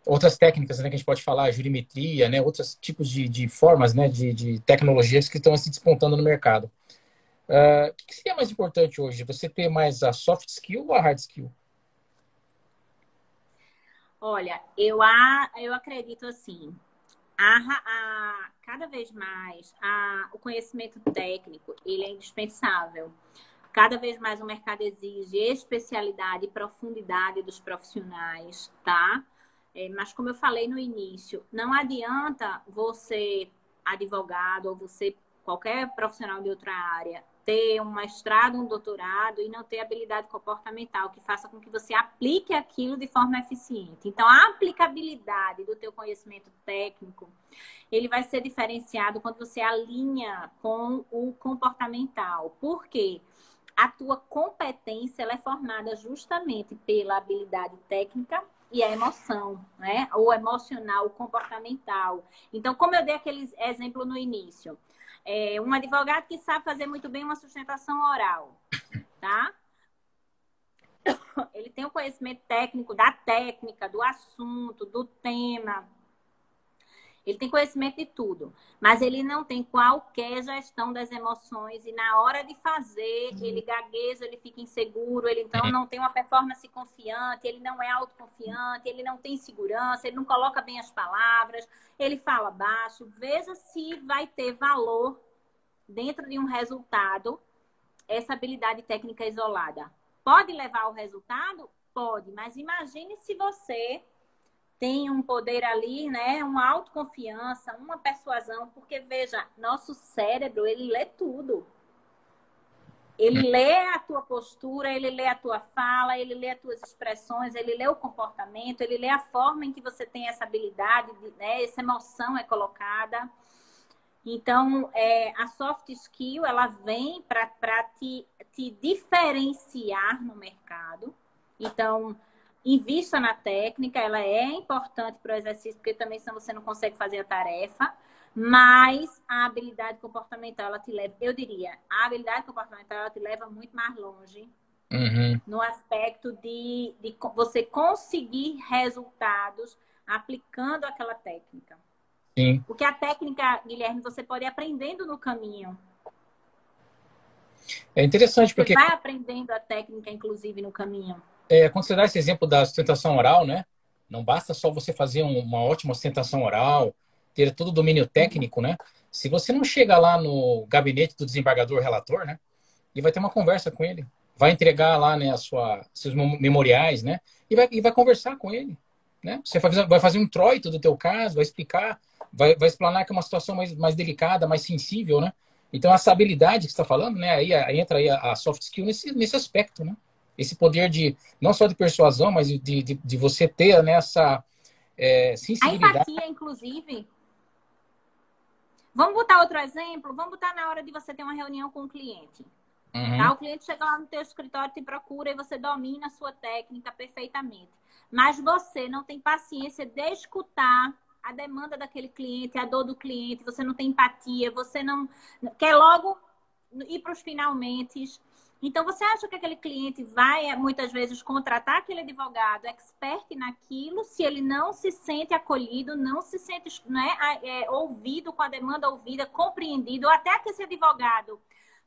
[SPEAKER 1] outras técnicas, né, que a gente pode falar, jurimetria, né? Outros tipos de formas, né? De tecnologias que estão se despontando no mercado. O que seria mais importante hoje? Você ter mais a soft skill ou a hard skill?
[SPEAKER 2] Olha, eu acredito assim, cada vez mais o conhecimento técnico, ele é indispensável. Cada vez mais o mercado exige especialidade e profundidade dos profissionais, tá? Mas como eu falei no início, não adianta você, advogado, ou você, qualquer profissional de outra área, ter um mestrado, um doutorado e não ter habilidade comportamental que faça com que você aplique aquilo de forma eficiente. Então, a aplicabilidade do teu conhecimento técnico, ele vai ser diferenciado quando você alinha com o comportamental. Por quê? A tua competência ela é formada justamente pela habilidade técnica e a emoção, né? O emocional, o comportamental. Então, como eu dei aquele exemplo no início, um advogado que sabe fazer muito bem uma sustentação oral, tá? Ele tem o conhecimento técnico da técnica, do assunto, do tema. Ele tem conhecimento de tudo, mas ele não tem qualquer gestão das emoções e na hora de fazer, ele gagueja, ele fica inseguro, ele então não tem uma performance confiante, ele não é autoconfiante, ele não tem segurança, ele não coloca bem as palavras, ele fala baixo. Veja se vai ter valor dentro de um resultado essa habilidade técnica isolada. Pode levar ao resultado? Pode, mas imagine se você tem um poder ali, né? Uma autoconfiança, uma persuasão, porque veja, nosso cérebro, ele lê tudo. Ele lê a tua postura, ele lê a tua fala, ele lê as tuas expressões, ele lê o comportamento, ele lê a forma em que você tem essa habilidade, né? Essa emoção é colocada. Então, a soft skill, ela vem para te diferenciar no mercado. Então, invista na técnica, ela é importante para o exercício, porque também senão você não consegue fazer a tarefa, mas a habilidade comportamental, ela te leva, eu diria, a habilidade comportamental, ela te leva muito mais longe no aspecto de você conseguir resultados aplicando aquela técnica.
[SPEAKER 1] Sim.
[SPEAKER 2] Porque a técnica, Guilherme, você pode ir aprendendo no caminho.
[SPEAKER 1] É interessante porque...
[SPEAKER 2] Você vai aprendendo a técnica, inclusive, no caminho.
[SPEAKER 1] Quando você dá esse exemplo da sustentação oral, né? Não basta só você fazer uma ótima ostentação oral, ter todo o domínio técnico, né? Se você não chega lá no gabinete do desembargador relator, né? E vai ter uma conversa com ele. Vai entregar lá, né, seus memoriais, né? E vai conversar com ele, né? Você vai fazer um introito do teu caso, vai explicar, vai explanar que é uma situação mais delicada, mais sensível, né? Então, essa habilidade que você está falando, né? Aí entra aí a soft skill nesse aspecto, né? Esse poder de, não só de persuasão, mas de você ter, né, essa
[SPEAKER 2] A
[SPEAKER 1] sensibilidade.
[SPEAKER 2] empatia, inclusive. Vamos botar outro exemplo? Vamos botar na hora de você ter uma reunião com o cliente.
[SPEAKER 1] Uhum.
[SPEAKER 2] Tá? O cliente chega lá no teu escritório, te procura e você domina a sua técnica perfeitamente. Mas você não tem paciência de escutar a demanda daquele cliente, a dor do cliente, você não tem empatia, você não quer logo ir para os finalmente. Então, você acha que aquele cliente vai, muitas vezes, contratar aquele advogado expert naquilo, se ele não se sente acolhido, não se sente, né, ouvido, com a demanda ouvida, compreendido, ou até que esse advogado,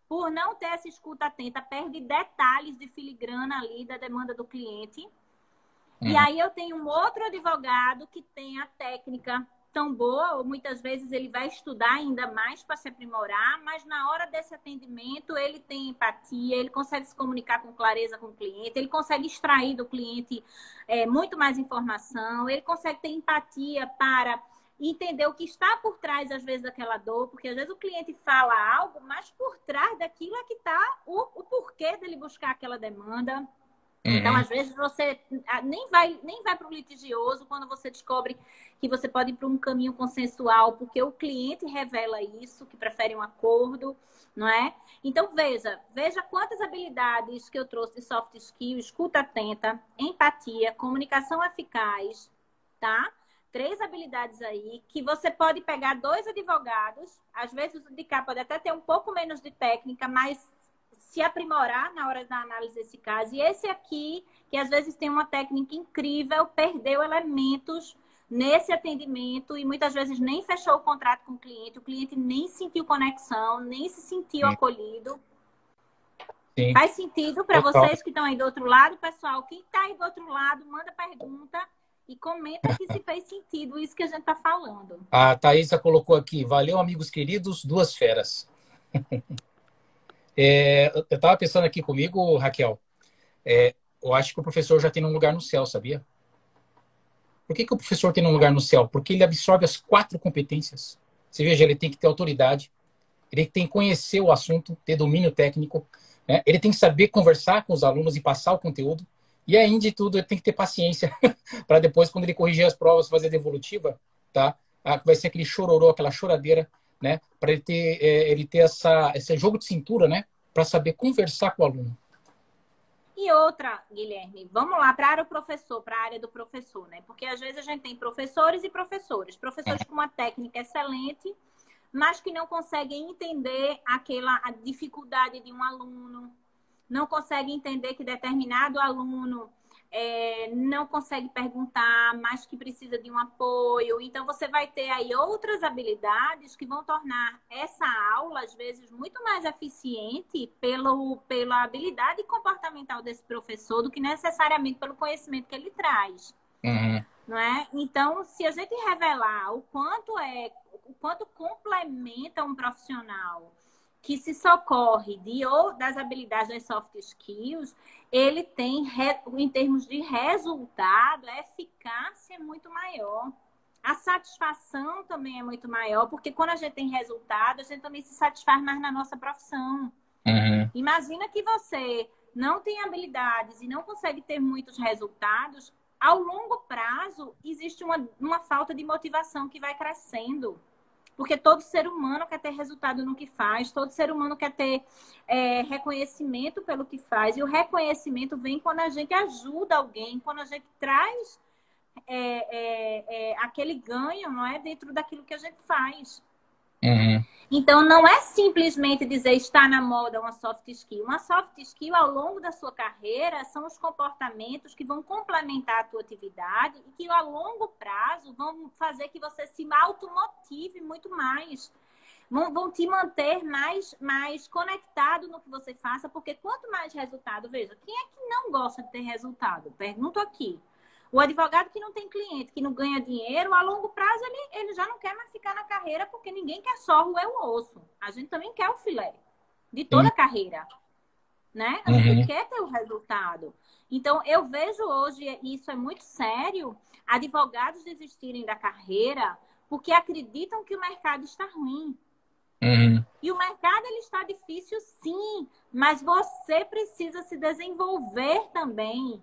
[SPEAKER 2] por não ter essa escuta atenta, perde detalhes de filigrana ali da demanda do cliente. E aí eu tenho um outro advogado que tem a técnica tão boa, ou muitas vezes ele vai estudar ainda mais para se aprimorar, mas na hora desse atendimento ele tem empatia, ele consegue se comunicar com clareza com o cliente, ele consegue extrair do cliente muito mais informação, ele consegue ter empatia para entender o que está por trás, às vezes, daquela dor, porque às vezes o cliente fala algo, mas por trás daquilo é que está o porquê dele buscar aquela demanda. Então, às vezes, você nem vai para o litigioso quando você descobre que você pode ir para um caminho consensual, porque o cliente revela isso, que prefere um acordo, não é? Então, veja quantas habilidades que eu trouxe de soft skill: escuta atenta, empatia, comunicação eficaz, tá? 3 habilidades aí, que você pode pegar 2 advogados, às vezes o de cá pode até ter um pouco menos de técnica, mas se aprimorar na hora da análise desse caso. E esse aqui, que às vezes tem uma técnica incrível, perdeu elementos nesse atendimento e muitas vezes nem fechou o contrato com o cliente nem sentiu conexão, nem se sentiu acolhido.
[SPEAKER 1] Sim.
[SPEAKER 2] Faz sentido para vocês que estão aí do outro lado, pessoal? Quem está aí do outro lado, manda pergunta e comenta aqui se fez sentido isso que a gente está falando.
[SPEAKER 1] A Thaisa colocou aqui: valeu, amigos queridos, 2 feras. Eu estava pensando aqui comigo, Raquel, eu acho que o professor já tem um lugar no céu, sabia? Por que o professor tem um lugar no céu? Porque ele absorve as 4 competências. Você veja, ele tem que ter autoridade, ele tem que conhecer o assunto, ter domínio técnico, né? Ele tem que saber conversar com os alunos e passar o conteúdo, e além de tudo, ele tem que ter paciência para depois, quando ele corrigir as provas, fazer a devolutiva, tá? Vai ser aquele chororô, aquela choradeira, né? Para ele ter esse jogo de cintura, né? Para saber conversar com o aluno.
[SPEAKER 2] E outra, Guilherme, vamos lá para a área do professor, para a área do professor, né? Porque às vezes a gente tem professores e professores. Professores com uma técnica excelente, mas que não conseguem entender a dificuldade de um aluno, não conseguem entender que determinado aluno não consegue perguntar, mas que precisa de um apoio. Então, você vai ter aí outras habilidades que vão tornar essa aula, às vezes, muito mais eficiente pela habilidade comportamental desse professor do que necessariamente pelo conhecimento que ele traz. Não é? Então, se a gente revelar o quanto complementa um profissional que se socorre das habilidades das soft skills, ele tem, em termos de resultado, a eficácia é muito maior. A satisfação também é muito maior, porque quando a gente tem resultado, a gente também se satisfaz mais na nossa profissão. Imagina que você não tem habilidades e não consegue ter muitos resultados, ao longo prazo existe uma falta de motivação que vai crescendo. Porque todo ser humano quer ter resultado no que faz, todo ser humano quer ter reconhecimento pelo que faz. E o reconhecimento vem quando a gente ajuda alguém, quando a gente traz aquele ganho, não é, dentro daquilo que a gente faz. Então, não é simplesmente dizer está na moda uma soft skill. Uma soft skill, ao longo da sua carreira, são os comportamentos que vão complementar a tua atividade e que, a longo prazo, vão fazer que você se automotive muito mais. Vão te manter mais conectado no que você faça, porque quanto mais resultado... Veja, quem é que não gosta de ter resultado? Pergunto aqui. O advogado que não tem cliente, que não ganha dinheiro, a longo prazo ele já não quer mais ficar na carreira, porque ninguém quer só roer o osso. A gente também quer o filé de toda a carreira, né? A gente quer ter o resultado. Então, eu vejo hoje, e isso é muito sério, advogados desistirem da carreira porque acreditam que o mercado está ruim. E o mercado ele está difícil, sim, mas você precisa se desenvolver também.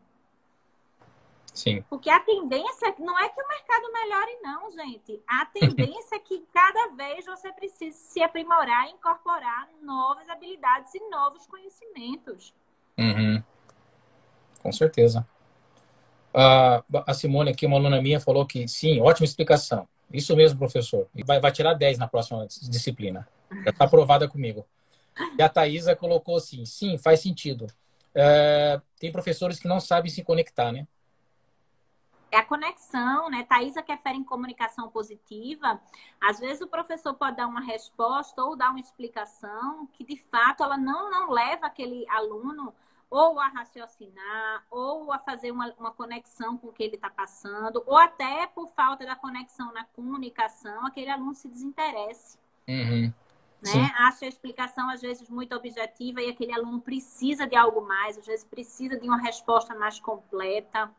[SPEAKER 1] Sim.
[SPEAKER 2] Porque a tendência não é que o mercado melhore, não, gente. A tendência é que cada vez você precise se aprimorar e incorporar novas habilidades e novos conhecimentos.
[SPEAKER 1] Com certeza. A Simone aqui, uma aluna minha, falou que sim, ótima explicação. Isso mesmo, professor. E vai tirar 10 na próxima disciplina. Já está aprovada comigo. E a Thaisa colocou assim, sim, faz sentido. Tem professores que não sabem se conectar, né?
[SPEAKER 2] É a conexão, né? Thaisa quer fé em comunicação positiva. Às vezes o professor pode dar uma resposta ou dar uma explicação que, de fato, ela não leva aquele aluno ou a raciocinar, ou a fazer uma conexão com o que ele está passando, ou até por falta da conexão na comunicação, aquele aluno se desinteresse. Né? Acha a explicação, às vezes, muito objetiva e aquele aluno precisa de algo mais, às vezes precisa de uma resposta mais completa.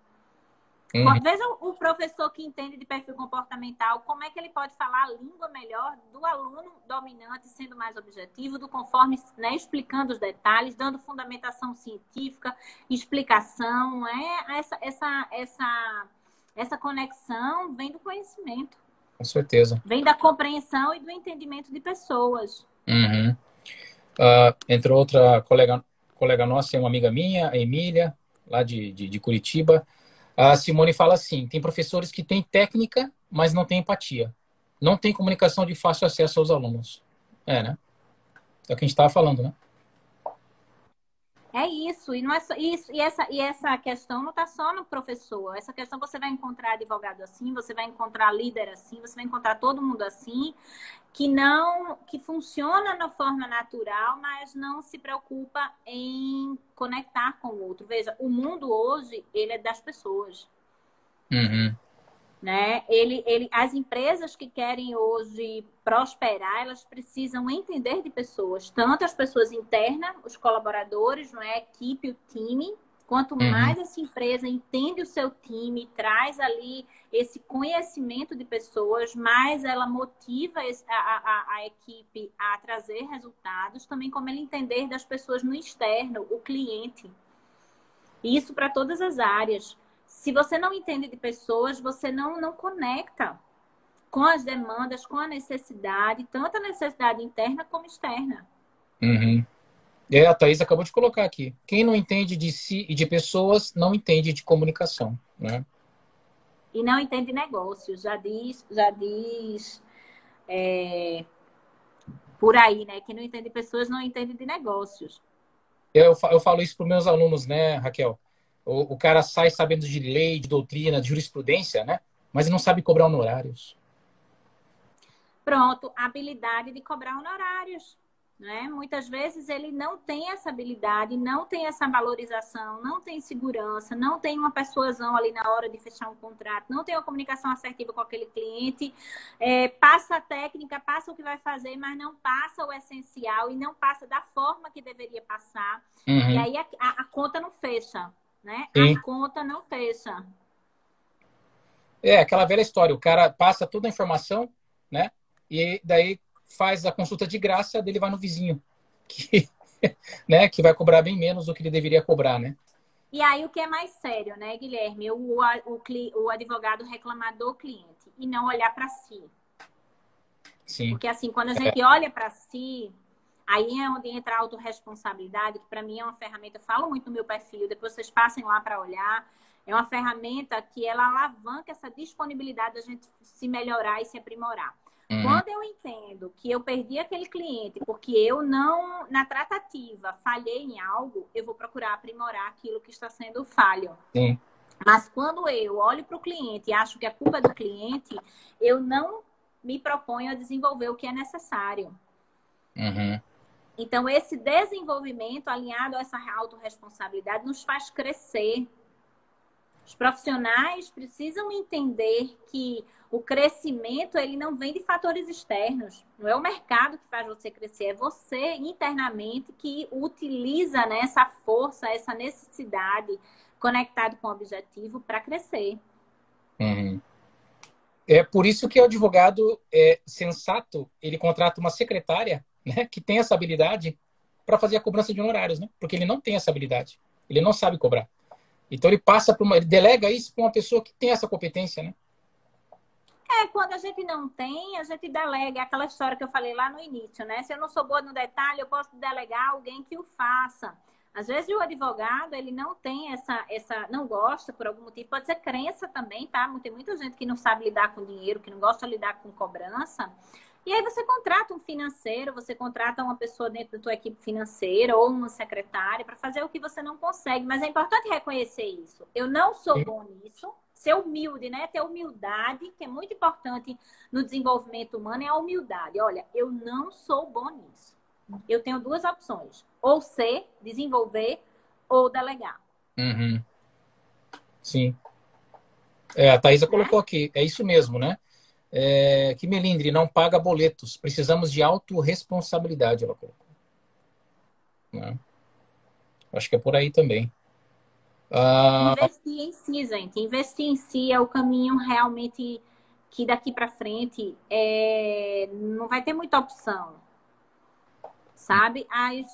[SPEAKER 2] Veja o professor que entende de perfil comportamental, como é que ele pode falar a língua melhor do aluno dominante, sendo mais objetivo, do conforme, né, explicando os detalhes, dando fundamentação científica, explicação. Essa conexão vem do conhecimento.
[SPEAKER 1] Com certeza.
[SPEAKER 2] Vem da compreensão e do entendimento de pessoas.
[SPEAKER 1] Entrou outra colega nossa, é uma amiga minha, a Emília, lá de Curitiba. A Simone fala assim, tem professores que têm técnica, mas não têm empatia. Não tem comunicação de fácil acesso aos alunos. Né? É o que a gente estava falando, né?
[SPEAKER 2] É isso, e não é só isso, e essa questão não está só no professor. Essa questão você vai encontrar advogado assim, você vai encontrar líder assim, você vai encontrar todo mundo assim, que funciona na forma natural, mas não se preocupa em conectar com o outro. Veja, o mundo hoje, ele é das pessoas. Né? As empresas que querem hoje prosperar, elas precisam entender de pessoas, tanto as pessoas internas, os colaboradores, não é? A equipe, o time. Quanto mais essa empresa entende o seu time, traz ali esse conhecimento de pessoas, mais ela motiva a equipe a trazer resultados, também como ele entender das pessoas no externo, o cliente. Isso para todas as áreas. Se você não entende de pessoas, você não conecta com as demandas, com a necessidade, tanto a necessidade interna como externa.
[SPEAKER 1] A Thaís acabou de colocar aqui. Quem não entende de si e de pessoas, não entende de comunicação. Né?
[SPEAKER 2] E não entende negócios. Já diz por aí, né? Quem não entende de pessoas, não entende de negócios.
[SPEAKER 1] Eu falo isso para os meus alunos, né, Raquel? O cara sai sabendo de lei, de doutrina, de jurisprudência, né? Mas ele não sabe cobrar honorários.
[SPEAKER 2] Pronto, habilidade de cobrar honorários. Né? Muitas vezes ele não tem essa habilidade, não tem essa valorização, não tem segurança, não tem uma persuasão ali na hora de fechar um contrato, não tem uma comunicação assertiva com aquele cliente, passa a técnica, passa o que vai fazer, mas não passa o essencial e não passa da forma que deveria passar. E aí a conta não fecha. Né? A conta não fecha.
[SPEAKER 1] Aquela velha história, o cara passa toda a informação, né? E daí faz a consulta de graça, dele vai no vizinho, né? Que vai cobrar bem menos do que ele deveria cobrar, né?
[SPEAKER 2] E aí o que é mais sério, né, Guilherme? O advogado reclamar do cliente e não olhar para si.
[SPEAKER 1] Sim.
[SPEAKER 2] Porque assim, quando a gente olha para si, aí é onde entra a autorresponsabilidade, que para mim é uma ferramenta, eu falo muito no meu perfil, depois vocês passem lá para olhar, é uma ferramenta que ela alavanca essa disponibilidade da gente se melhorar e se aprimorar. Quando eu entendo que eu perdi aquele cliente porque eu não, na tratativa, falhei em algo, eu vou procurar aprimorar aquilo que está sendo falho.
[SPEAKER 1] Sim.
[SPEAKER 2] Mas quando eu olho para o cliente e acho que a culpa é do cliente, eu não me proponho a desenvolver o que é necessário. Então, esse desenvolvimento alinhado a essa autorresponsabilidade nos faz crescer. Os profissionais precisam entender que o crescimento, ele não vem de fatores externos. Não é o mercado que faz você crescer, é você internamente que utiliza, né, essa força, essa necessidade conectado com o objetivo para crescer.
[SPEAKER 1] Uhum. É por isso que o advogado sensato, ele contrata uma secretária, né, que tem essa habilidade para fazer a cobrança de honorários, né? Porque ele não tem essa habilidade. Ele não sabe cobrar. Então ele delega isso para uma pessoa que tem essa competência, né?
[SPEAKER 2] Quando a gente não tem, a gente delega. Aquela história que eu falei lá no início, né? Se eu não sou boa no detalhe, eu posso delegar alguém que o faça. Às vezes o advogado, ele não tem não gosta por algum motivo, pode ser crença também, tá? Tem muita gente que não sabe lidar com dinheiro, que não gosta de lidar com cobrança. E aí você contrata um financeiro, você contrata uma pessoa dentro da tua equipe financeira ou uma secretária para fazer o que você não consegue. Mas é importante reconhecer isso. Eu não sou bom nisso. Ser humilde, né? Ter humildade, que é muito importante no desenvolvimento humano, é a humildade. Olha, eu não sou bom nisso. Eu tenho duas opções. Ou ser, desenvolver, ou delegar.
[SPEAKER 1] Uhum. Sim. A Thaisa colocou aqui. É isso mesmo, né? Que melindre, não paga boletos. Precisamos de autorresponsabilidade, ela colocou. Né? Acho que é por aí também.
[SPEAKER 2] Investir em si, gente. Investir em si é o caminho realmente que daqui para frente não vai ter muita opção. Sabe?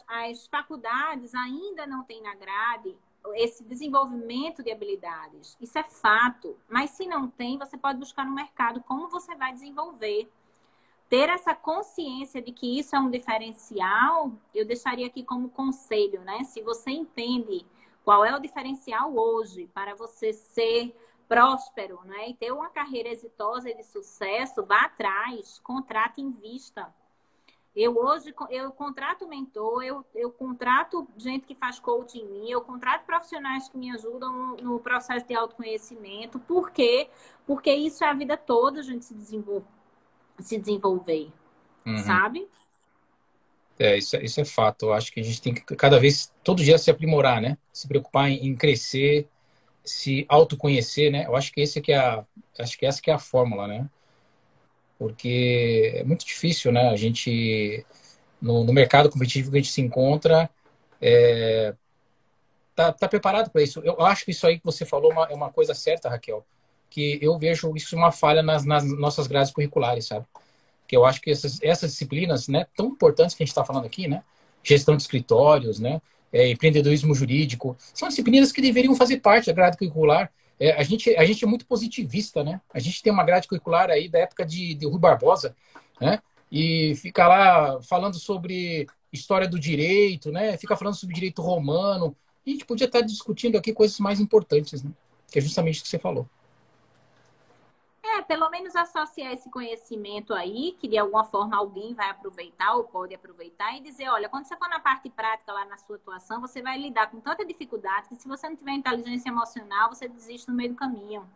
[SPEAKER 2] As faculdades ainda não têm na grade esse desenvolvimento de habilidades. Isso é fato. Mas se não tem, você pode buscar no mercado como você vai desenvolver. Ter essa consciência de que isso é um diferencial, eu deixaria aqui como conselho, né? Se você entende qual é o diferencial hoje para você ser próspero, né? E ter uma carreira exitosa e de sucesso, vá atrás, contrate, invista. Hoje eu contrato mentor, eu contrato gente que faz coaching em mim, eu contrato profissionais que me ajudam no processo de autoconhecimento. Por quê? Porque isso é a vida toda a gente se desenvolver, sabe?
[SPEAKER 1] Isso é fato. Eu acho que a gente tem que cada vez, todo dia, se aprimorar, né? Se preocupar em crescer, se autoconhecer, né? Eu acho que acho que essa que é a fórmula, né? Porque é muito difícil, né? A gente no mercado competitivo que a gente se encontra, tá preparado para isso. Eu acho que isso aí que você falou é uma coisa certa, Raquel, que eu vejo isso uma falha nas nossas grades curriculares, sabe? Que eu acho que essas disciplinas, né, tão importantes que a gente está falando aqui, né? Gestão de escritórios, né? Empreendedorismo jurídico, são disciplinas que deveriam fazer parte da grade curricular. A gente é muito positivista, né? A gente tem uma grade curricular aí da época de Rui Barbosa, né? E fica lá falando sobre história do direito, né? Fica falando sobre direito romano. E a gente podia estar discutindo aqui coisas mais importantes, né? Que é justamente o que você falou.
[SPEAKER 2] Pelo menos associar esse conhecimento aí, que de alguma forma alguém vai aproveitar ou pode aproveitar e dizer, olha, quando você for na parte prática lá na sua atuação, você vai lidar com tanta dificuldade que se você não tiver inteligência emocional, você desiste no meio do caminho.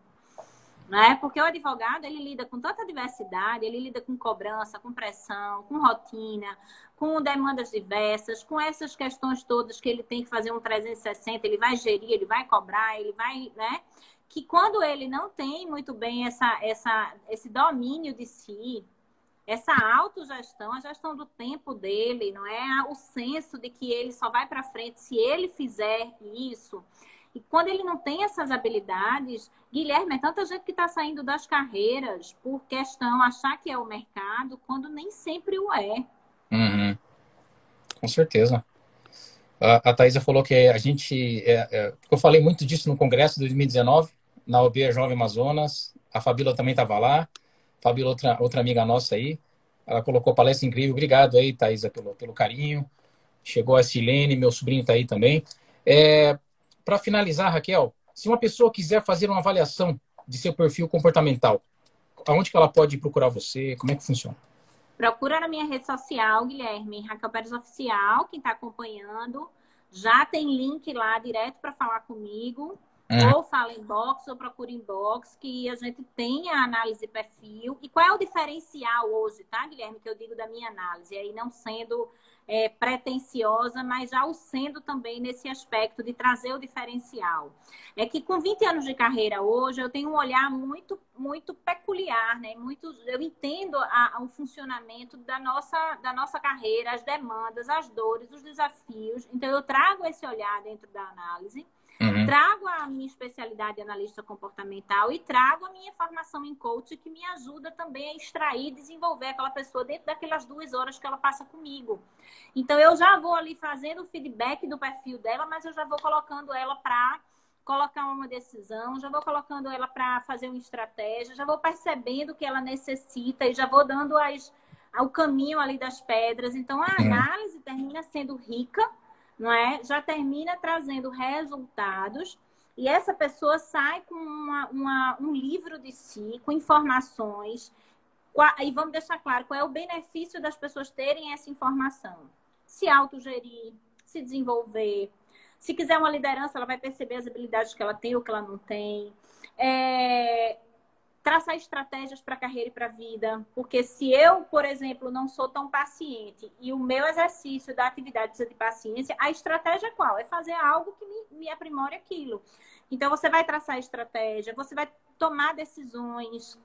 [SPEAKER 2] Né? Porque o advogado, ele lida com tanta diversidade, ele lida com cobrança, com pressão, com rotina, com demandas diversas, com essas questões todas que ele tem que fazer um 360, ele vai gerir, ele vai cobrar, ele vai, né? Que quando ele não tem muito bem esse domínio de si, essa autogestão, a gestão do tempo dele, não é? O senso de que ele só vai para frente se ele fizer isso. E quando ele não tem essas habilidades, Guilherme, é tanta gente que está saindo das carreiras por questão achar que é o mercado, quando nem sempre o é.
[SPEAKER 1] Uhum. Com certeza. A Thaisa falou que a gente... eu falei muito disso no Congresso de 2019, na OB Jovem Amazonas. A Fabíola também estava lá. Fabíola, outra amiga nossa aí. Ela colocou palestra incrível. Obrigado aí, Thaisa, pelo carinho. Chegou a Silene, meu sobrinho está aí também. Para finalizar, Raquel, se uma pessoa quiser fazer uma avaliação de seu perfil comportamental, aonde que ela pode procurar você? Como é que funciona?
[SPEAKER 2] Procura na minha rede social, Guilherme, Raquel Pérez Oficial, quem está acompanhando. Já tem link lá direto para falar comigo. Ou fala inbox, ou procura inbox, que a gente tem a análise de perfil. E qual é o diferencial hoje, tá, Guilherme, que eu digo da minha análise? E aí não sendo pretensiosa, mas já o sendo também nesse aspecto de trazer o diferencial. É que com 20 anos de carreira hoje, eu tenho um olhar muito peculiar, né? Eu entendo o funcionamento da nossa carreira, as demandas, as dores, os desafios. Então, eu trago esse olhar dentro da análise.
[SPEAKER 1] Uhum.
[SPEAKER 2] Trago a minha especialidade de analista comportamental e trago a minha formação em coach, que me ajuda também a extrair e desenvolver aquela pessoa dentro daquelas 2 horas que ela passa comigo. Então, eu já vou ali fazendo o feedback do perfil dela, mas eu já vou colocando ela para colocar uma decisão, já vou colocando ela para fazer uma estratégia, já vou percebendo o que ela necessita e já vou dando o caminho ali das pedras. Então, a análise termina sendo rica, não é? Já termina trazendo resultados e essa pessoa sai com um livro de si, com informações. E vamos deixar claro qual é o benefício das pessoas terem essa informação. Se autogerir, se desenvolver. Se quiser uma liderança, ela vai perceber as habilidades que ela tem ou que ela não tem. Traçar estratégias para a carreira e para a vida. Porque se eu, por exemplo, não sou tão paciente e o meu exercício da atividade precisa de paciência, a estratégia é qual? É fazer algo que me aprimore aquilo. Então, você vai traçar estratégia, você vai tomar decisões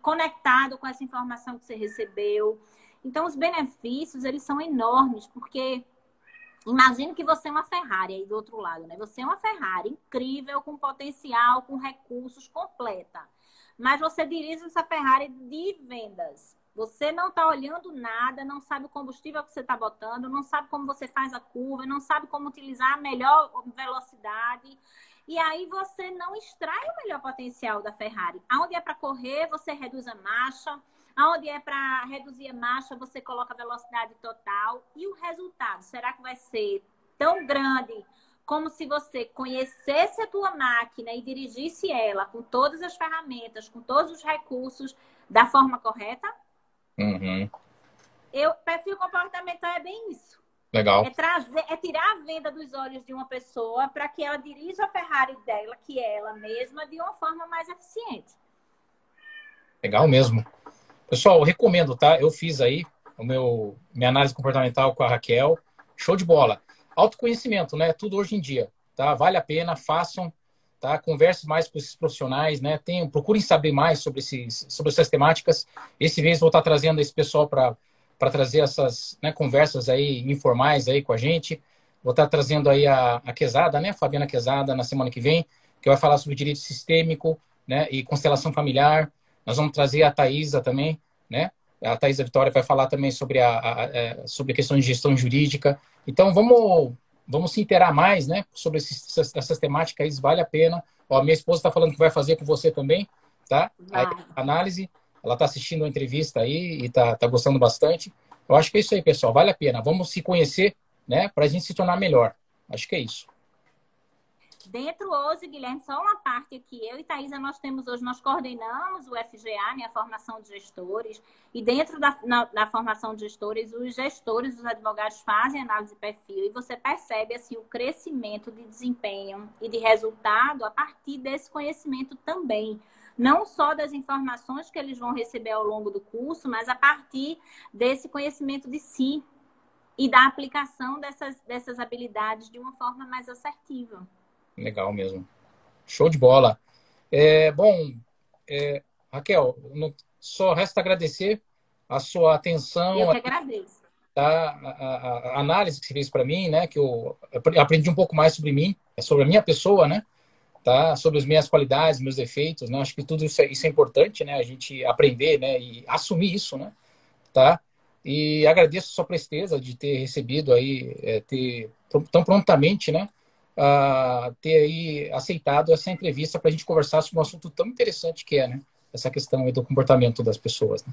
[SPEAKER 2] conectado com essa informação que você recebeu. Então, os benefícios, eles são enormes, porque imagine que você é uma Ferrari aí do outro lado, né? Você é uma Ferrari incrível, com potencial, com recursos, completa. Mas você dirige essa Ferrari de vendas. Você não está olhando nada, não sabe o combustível que você está botando, não sabe como você faz a curva, não sabe como utilizar a melhor velocidade. E aí você não extrai o melhor potencial da Ferrari. Aonde é para correr, você reduz a marcha. Aonde é para reduzir a marcha, você coloca a velocidade total. E o resultado, será que vai ser tão grande como se você conhecesse a tua máquina e dirigisse ela com todas as ferramentas, com todos os recursos, da forma correta?
[SPEAKER 1] Uhum.
[SPEAKER 2] Perfil comportamental é bem isso.
[SPEAKER 1] Legal.
[SPEAKER 2] É tirar a venda dos olhos de uma pessoa para que ela dirija a Ferrari dela, que é ela mesma, de uma forma mais eficiente.
[SPEAKER 1] Legal mesmo. Pessoal, eu recomendo, tá? Eu fiz aí minha análise comportamental com a Raquel. Show de bola. Autoconhecimento, né? Tudo hoje em dia, tá? Vale a pena, façam, tá? Converse mais com esses profissionais, né? Procurem saber mais sobre essas temáticas. Esse mês vou estar trazendo esse pessoal para trazer essas, né, conversas aí informais aí com a gente. Vou estar trazendo aí a Quezada, né? A Fabiana Quezada na semana que vem, que vai falar sobre direito sistêmico, né? E constelação familiar. Nós vamos trazer a Thaisa também, né? A Thaisa Vitória vai falar também sobre sobre questões de gestão jurídica. Então, vamos se interar mais, né? Sobre essas temáticas, vale a pena. Ó, minha esposa está falando que vai fazer com você também, tá? A análise, ela está assistindo a entrevista aí e tá gostando bastante. Eu acho que é isso aí, pessoal. Vale a pena. Vamos se conhecer, né? Para a gente se tornar melhor. Acho que é isso.
[SPEAKER 2] Dentro hoje, Guilherme, só uma parte aqui. Eu e Thaisa, nós coordenamos o FGA, né, a formação de gestores, e dentro da formação de gestores, os gestores, os advogados fazem análise de perfil, e você percebe assim, o crescimento de desempenho e de resultado a partir desse conhecimento também. Não só das informações que eles vão receber ao longo do curso, mas a partir desse conhecimento de si e da aplicação dessas habilidades de uma forma mais assertiva.
[SPEAKER 1] Legal mesmo. Show de bola. Raquel, só resta agradecer a sua atenção.
[SPEAKER 2] Eu que agradeço.
[SPEAKER 1] A análise que você fez para mim, né? Que eu aprendi um pouco mais sobre mim, sobre a minha pessoa, né? Tá? Sobre as minhas qualidades, meus defeitos, né? Acho que tudo isso é importante, né? A gente aprender, né? E assumir isso, né? Tá? E agradeço a sua presteza de ter recebido aí, tão prontamente, né? Ter aí aceitado essa entrevista para a gente conversar sobre um assunto tão interessante que é, né? Essa questão aí do comportamento das pessoas, né?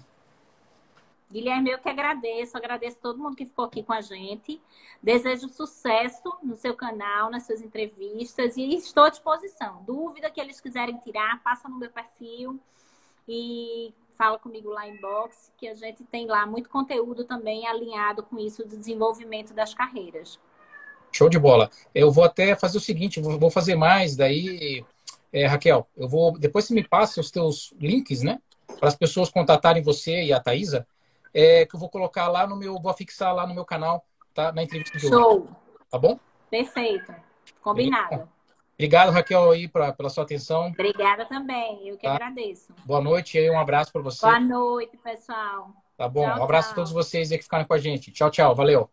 [SPEAKER 2] Guilherme, eu que agradeço todo mundo que ficou aqui com a gente. Desejo sucesso no seu canal, nas suas entrevistas e estou à disposição. Dúvida que eles quiserem tirar, passa no meu perfil e fala comigo lá em inbox, que a gente tem lá muito conteúdo também alinhado com isso do desenvolvimento das carreiras.
[SPEAKER 1] Show de bola. Eu vou até fazer o seguinte, vou fazer mais, daí, Raquel, depois você me passa os teus links, né? Para as pessoas contatarem você e a Thaisa, que eu vou colocar lá vou fixar lá no meu canal tá? Na entrevista de hoje,
[SPEAKER 2] Show.
[SPEAKER 1] tá bom?
[SPEAKER 2] Perfeito.
[SPEAKER 1] Beleza?
[SPEAKER 2] Combinado.
[SPEAKER 1] Obrigado, Raquel, aí, pela sua atenção,
[SPEAKER 2] Obrigada também. Eu que
[SPEAKER 1] tá?
[SPEAKER 2] agradeço.
[SPEAKER 1] Boa noite e aí, um abraço para você,
[SPEAKER 2] Boa noite, pessoal.
[SPEAKER 1] tá bom? Um
[SPEAKER 2] Tchau,
[SPEAKER 1] abraço a todos
[SPEAKER 2] tchau.
[SPEAKER 1] vocês aí que ficaram com a gente. Tchau, tchau. Valeu.